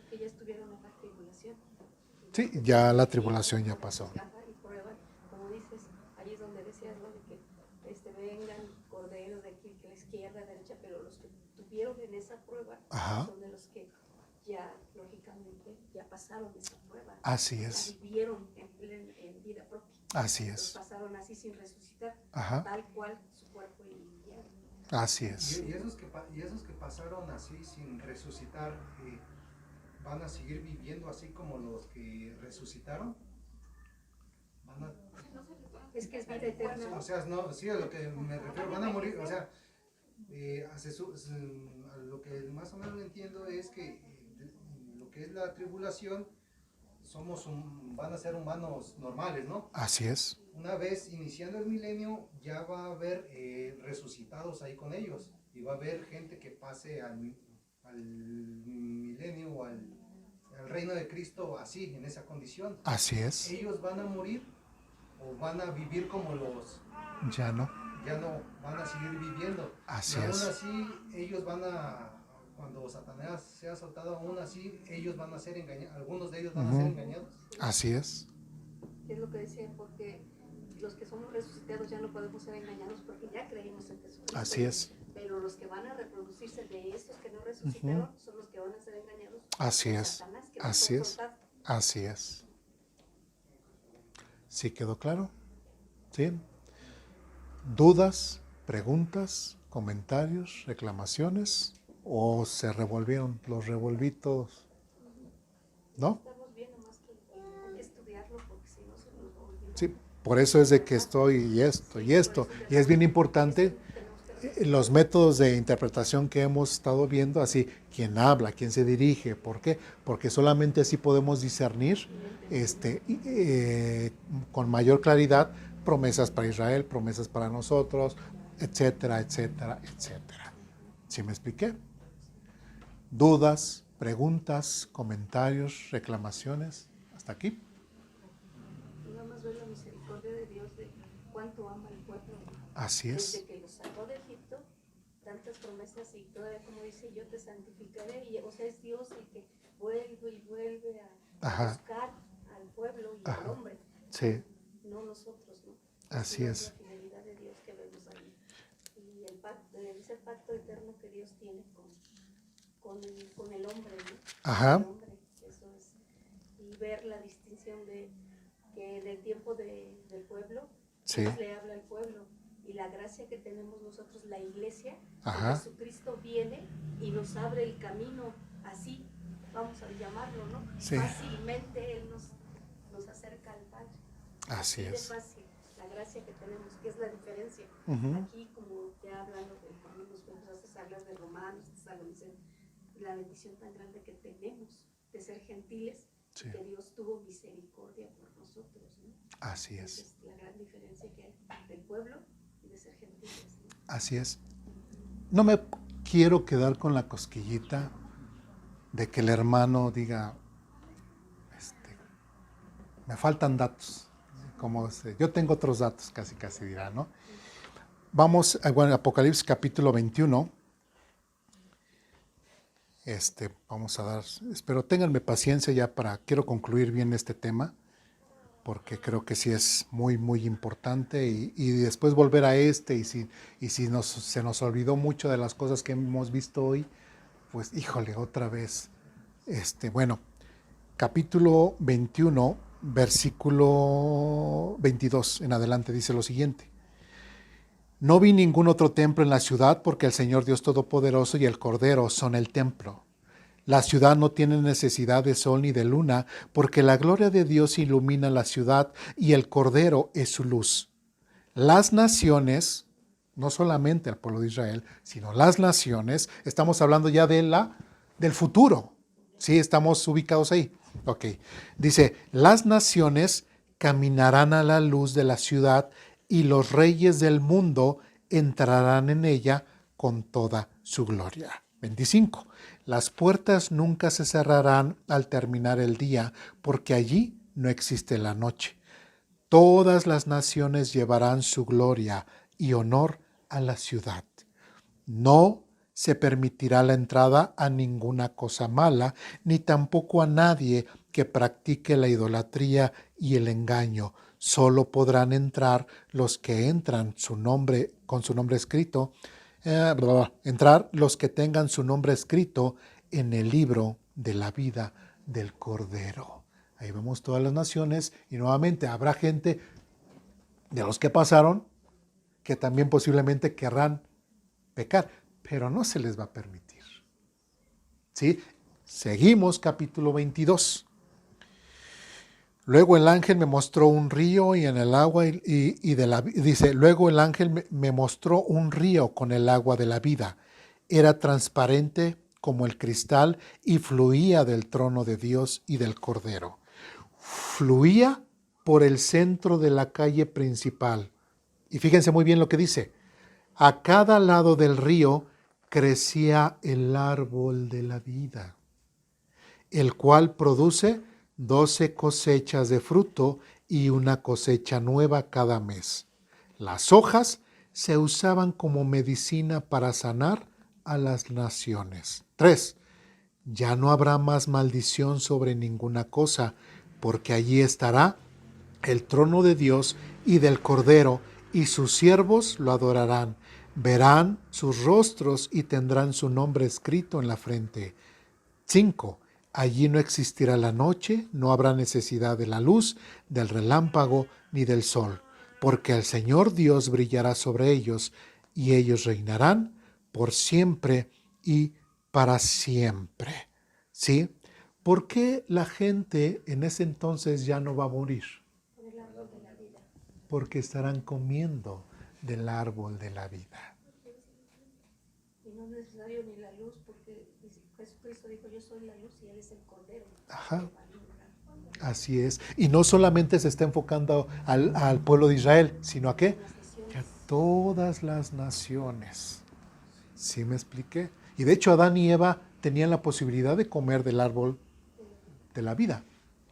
Que ya estuvieron en la tribulación. Sí, ya la tribulación ya pasó. Y prueban, como dices, allí es donde decías, ¿no? De que vengan corderos de aquí, que la izquierda, derecha, pero los que tuvieron en esa prueba son de los que ya, lógicamente, ya pasaron esa prueba. Así es. Ya vivieron en vida propia. Así es. Los pasaron así sin resucitar, tal cual su cuerpo y ya. Así es. Y esos que pasaron así sin resucitar, ¿van a seguir viviendo así como los que resucitaron? Es que es vida eterna. O sea, no, sí, a lo que me refiero, van a morir, o sea, a lo que más o menos entiendo es que lo que es la tribulación, van a ser humanos normales, ¿no? Así es. Una vez iniciando el milenio, ya va a haber resucitados ahí con ellos, y va a haber gente que pase al milenio o al reino de Cristo así, en esa condición. Así es. Ellos van a morir o van a vivir como los... Ya no. Ya no, van a seguir viviendo. Así y aún es. así, ellos van a... Cuando Satanás sea soltado, aún así, ellos van a ser engañados. Algunos de ellos van a ser engañados. Así es. Es lo que decía, porque los que somos resucitados ya no podemos ser engañados porque ya creímos en Jesucristo. Así es. Pero los que van a reproducirse de estos que no resucitaron son los que van a ser engañados. Así por es. Satanás, que Así nos es. soltado. Así es. ¿Sí quedó claro? ¿Sí? ¿Dudas, preguntas, comentarios, reclamaciones? ¿O se revolvieron? Los revolví todos. ¿No? Estamos bien, nomás que hay que estudiarlo porque si no se nos va a olvidar. Sí, por eso es de que estoy y esto y esto. Y es bien importante los métodos de interpretación que hemos estado viendo, así, quién habla, quién se dirige, ¿por qué? Porque solamente así podemos discernir con mayor claridad promesas para Israel, promesas para nosotros, etcétera, etcétera, etcétera. ¿Sí me expliqué? ¿Dudas, preguntas, comentarios, reclamaciones? ¿Hasta aquí? Nada más ver la misericordia de Dios de cuánto ama al pueblo. Así es. Desde que los sacó de Egipto, tantas promesas y todavía como dice, yo te santificaré. Y, o sea, es Dios el que vuelve y vuelve a buscar al pueblo y al hombre. Sí. No nosotros, ¿no? Así es. La fidelidad de Dios que vemos ahí. Y el pacto, ese pacto eterno que Dios tiene con el hombre, ¿no? Ajá. El hombre, eso es. Y ver la distinción de que del tiempo del pueblo, Sí. Dios le habla al pueblo. Y la gracia que tenemos nosotros, la iglesia, Ajá. Jesucristo viene y nos abre el camino, así, vamos a llamarlo, ¿no? Sí. Fácilmente Él nos acerca al Padre. Así de es. fácil, la gracia que tenemos, que es la diferencia. Aquí, como ya hablando de cuando nos empezaste a hablar de Romanos, la bendición tan grande que tenemos de ser gentiles, Sí. que Dios tuvo misericordia por nosotros, ¿no? Así es. Esa es la gran diferencia que hay del pueblo y de ser gentiles, ¿no? Así es. No me quiero quedar con la cosquillita de que el hermano diga, me faltan datos. Como yo tengo otros datos, casi dirá, ¿no? Vamos a Apocalipsis capítulo 21. Vamos a dar, espero ténganme paciencia ya quiero concluir bien este tema, porque creo que sí es muy, muy importante y después volver a y si se nos olvidó mucho de las cosas que hemos visto hoy, pues híjole, otra vez. Capítulo 21, versículo 22 en adelante dice lo siguiente. No vi ningún otro templo en la ciudad porque el Señor Dios Todopoderoso y el Cordero son el templo. La ciudad no tiene necesidad de sol ni de luna porque la gloria de Dios ilumina la ciudad y el Cordero es su luz. Las naciones, no solamente el pueblo de Israel, sino las naciones, estamos hablando ya del futuro. Sí, estamos ubicados ahí. Ok. Dice, las naciones caminarán a la luz de la ciudad y los reyes del mundo entrarán en ella con toda su gloria. 25. Las puertas nunca se cerrarán al terminar el día, porque allí no existe la noche. Todas las naciones llevarán su gloria y honor a la ciudad. No se permitirá la entrada a ninguna cosa mala, ni tampoco a nadie que practique la idolatría y el engaño. Solo podrán entrar los que entran con su nombre escrito, entrar los que tengan su nombre escrito en el libro de la vida del Cordero. Ahí vemos todas las naciones y nuevamente habrá gente de los que pasaron que también posiblemente querrán pecar, pero no se les va a permitir. ¿Sí? Seguimos capítulo 22. Luego el ángel me mostró un río y en el agua dice, luego el ángel me mostró un río con el agua de la vida. Era transparente como el cristal y fluía del trono de Dios y del Cordero. Fluía por el centro de la calle principal. Y fíjense muy bien lo que dice. A cada lado del río crecía el árbol de la vida, el cual produce 12 cosechas de fruto y una cosecha nueva cada mes. Las hojas se usaban como medicina para sanar a las naciones. 3. Ya no habrá más maldición sobre ninguna cosa, porque allí estará el trono de Dios y del Cordero, y sus siervos lo adorarán. Verán sus rostros y tendrán su nombre escrito en la frente. 5. Allí no existirá la noche, no habrá necesidad de la luz, del relámpago ni del sol, porque el Señor Dios brillará sobre ellos, y ellos reinarán por siempre y para siempre. ¿Sí? ¿Por qué la gente en ese entonces ya no va a morir? Por el árbol de la vida. Porque estarán comiendo del árbol de la vida. Y no es necesario ni la luz, porque Jesucristo dijo, yo soy la luz y Él es el Cordero. Ajá. Así es. Y no solamente se está enfocando al pueblo de Israel, sino a qué? Que a todas las naciones. ¿Sí me expliqué? Y de hecho Adán y Eva tenían la posibilidad de comer del árbol de la vida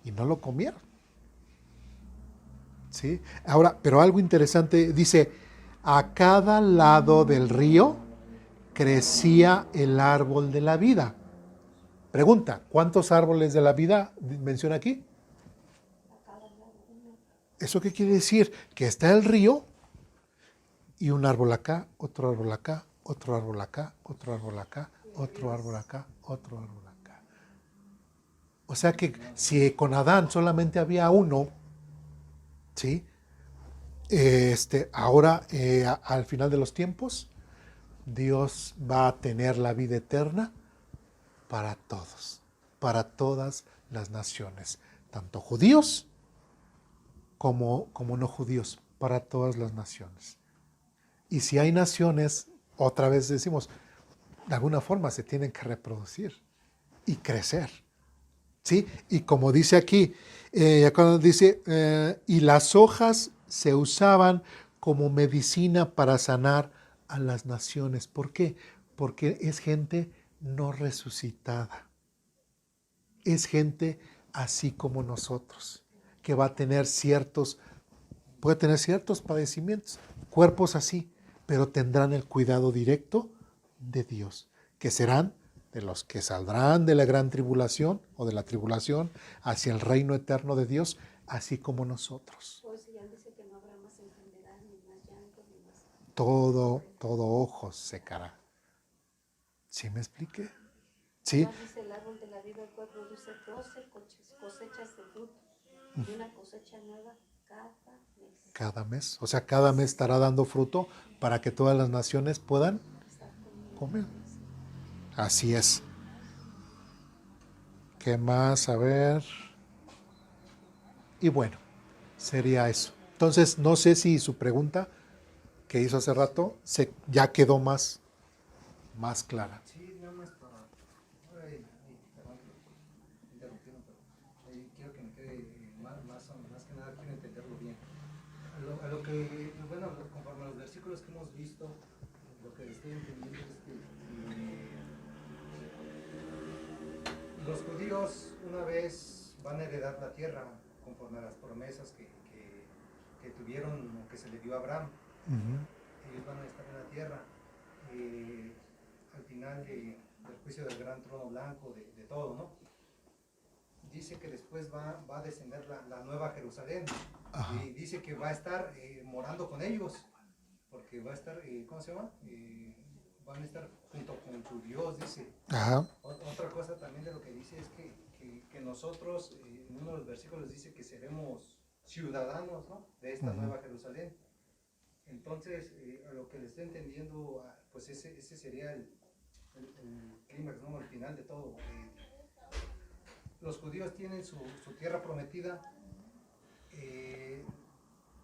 y no lo comieron. ¿Sí? Ahora, pero algo interesante, dice, a cada lado del río crecía el árbol de la vida. Pregunta, ¿cuántos árboles de la vida menciona aquí? ¿Eso qué quiere decir? Que está el río y un árbol acá, otro árbol acá, otro árbol acá, otro árbol acá, otro árbol acá, otro árbol acá. O sea que si con Adán solamente había uno, ¿sí? Ahora, al final de los tiempos, Dios va a tener la vida eterna para todos, para todas las naciones, tanto judíos como no judíos, para todas las naciones. Y si hay naciones, otra vez decimos, de alguna forma se tienen que reproducir y crecer. ¿Sí? Y como dice aquí, cuando dice, y las hojas se usaban como medicina para sanar a las naciones. ¿Por qué? Porque es gente no resucitada. Es gente así como nosotros, que va a tener puede tener ciertos padecimientos, cuerpos así, pero tendrán el cuidado directo de Dios, que serán de los que saldrán de la gran tribulación o de la tribulación hacia el reino eterno de Dios, así como nosotros. Pues ya dice que no habrá más enfermedad, ni más llanto, ni más. Todo ojo secará. ¿Sí me expliqué? ¿Sí? Además dice el árbol de la vida, el cual produce 12 cosechas de fruto y una cosecha nueva cada mes. Cada mes. O sea, cada mes estará dando fruto para que todas las naciones puedan comer. Así es. ¿Qué más? A ver. Y bueno, sería eso. Entonces, no sé si su pregunta que hizo hace rato ya quedó más clara. Sí, nada más para. Perdón, interrumpiendo, pero quiero que me quede más que nada, quiero entenderlo bien. A lo que, bueno, conforme a los versículos que hemos visto, lo que estoy entendiendo es que los judíos una vez van a heredar la tierra conforme a las promesas que tuvieron o que se le dio a Abraham. Ellos van a estar en la tierra. Al final del juicio del gran trono blanco, de todo, ¿no? Dice que después va a descender la nueva Jerusalén. Y dice que va a estar morando con ellos, porque va a estar, ¿cómo se llama? Van a estar junto con tu Dios, dice. Ajá. Otra cosa también de lo que dice es que nosotros, en uno de los versículos dice que seremos ciudadanos, ¿no?, de esta nueva Jerusalén. Entonces, a lo que le estoy entendiendo, pues ese sería el clímax, ¿no?, al final de todo. Los judíos tienen su tierra prometida.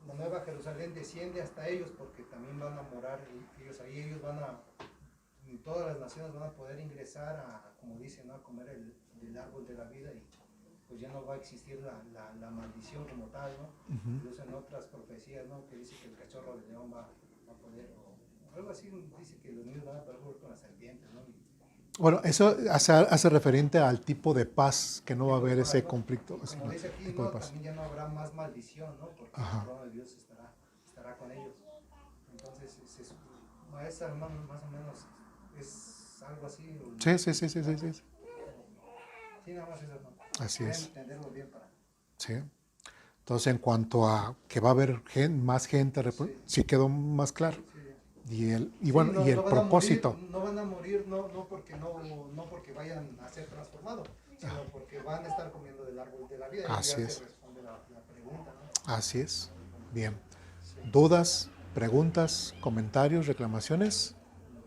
La nueva Jerusalén desciende hasta ellos porque también van a morar ellos ahí. Ellos van a todas las naciones van a poder ingresar a, como dicen, ¿no? A comer el árbol de la vida y pues ya no va a existir la maldición como tal, ¿no? Incluso en otras profecías, ¿no? Que dice que el cachorro de león va a poder, o algo así, dice que los niños van a poder jugar con las serpientes, ¿no? Bueno, eso hace referente al tipo de paz, que no va a haber ese conflicto. Como dice aquí, tipo ¿no? de paz. También ya no habrá más maldición, ¿no? Porque el trono de Dios estará con ellos. Entonces, esa más o menos es algo así. Sí. Sí, nada más eso, ¿no? Así es. Entenderlo bien para... Sí. Entonces, en cuanto a que va a haber más gente, sí quedó más claro. Sí. Y bueno, no, y el no propósito. No van a morir no porque vayan a ser transformados, sino porque van a estar comiendo del árbol de la vida. Así y ya es. se responde la pregunta, ¿no? Así es. Bien. ¿Dudas, preguntas, comentarios, reclamaciones?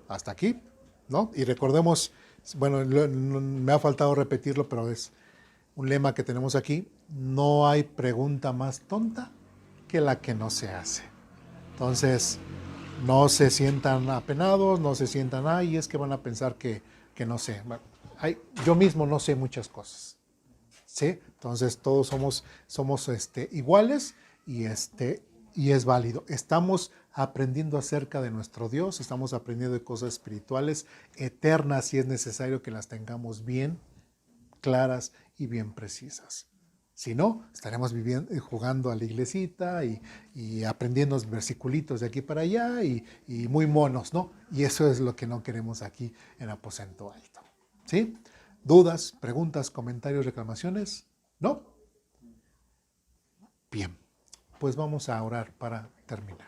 Hasta aquí, ¿no? Y recordemos, bueno, me ha faltado repetirlo, pero es un lema que tenemos aquí: no hay pregunta más tonta que la que no se hace. Entonces, no se sientan apenados, no se sientan, ay, es que van a pensar que no sé. Bueno, yo mismo no sé muchas cosas, ¿sí? Entonces, todos somos iguales y es válido. Estamos aprendiendo acerca de nuestro Dios, estamos aprendiendo de cosas espirituales, eternas, si es necesario que las tengamos bien claras y bien precisas. Si no, estaremos jugando a la iglesita y aprendiendo versiculitos de aquí para allá y muy monos, ¿no? Y eso es lo que no queremos aquí en Aposento Alto. ¿Sí? ¿Dudas, preguntas, comentarios, reclamaciones? ¿No? Bien, pues vamos a orar para terminar.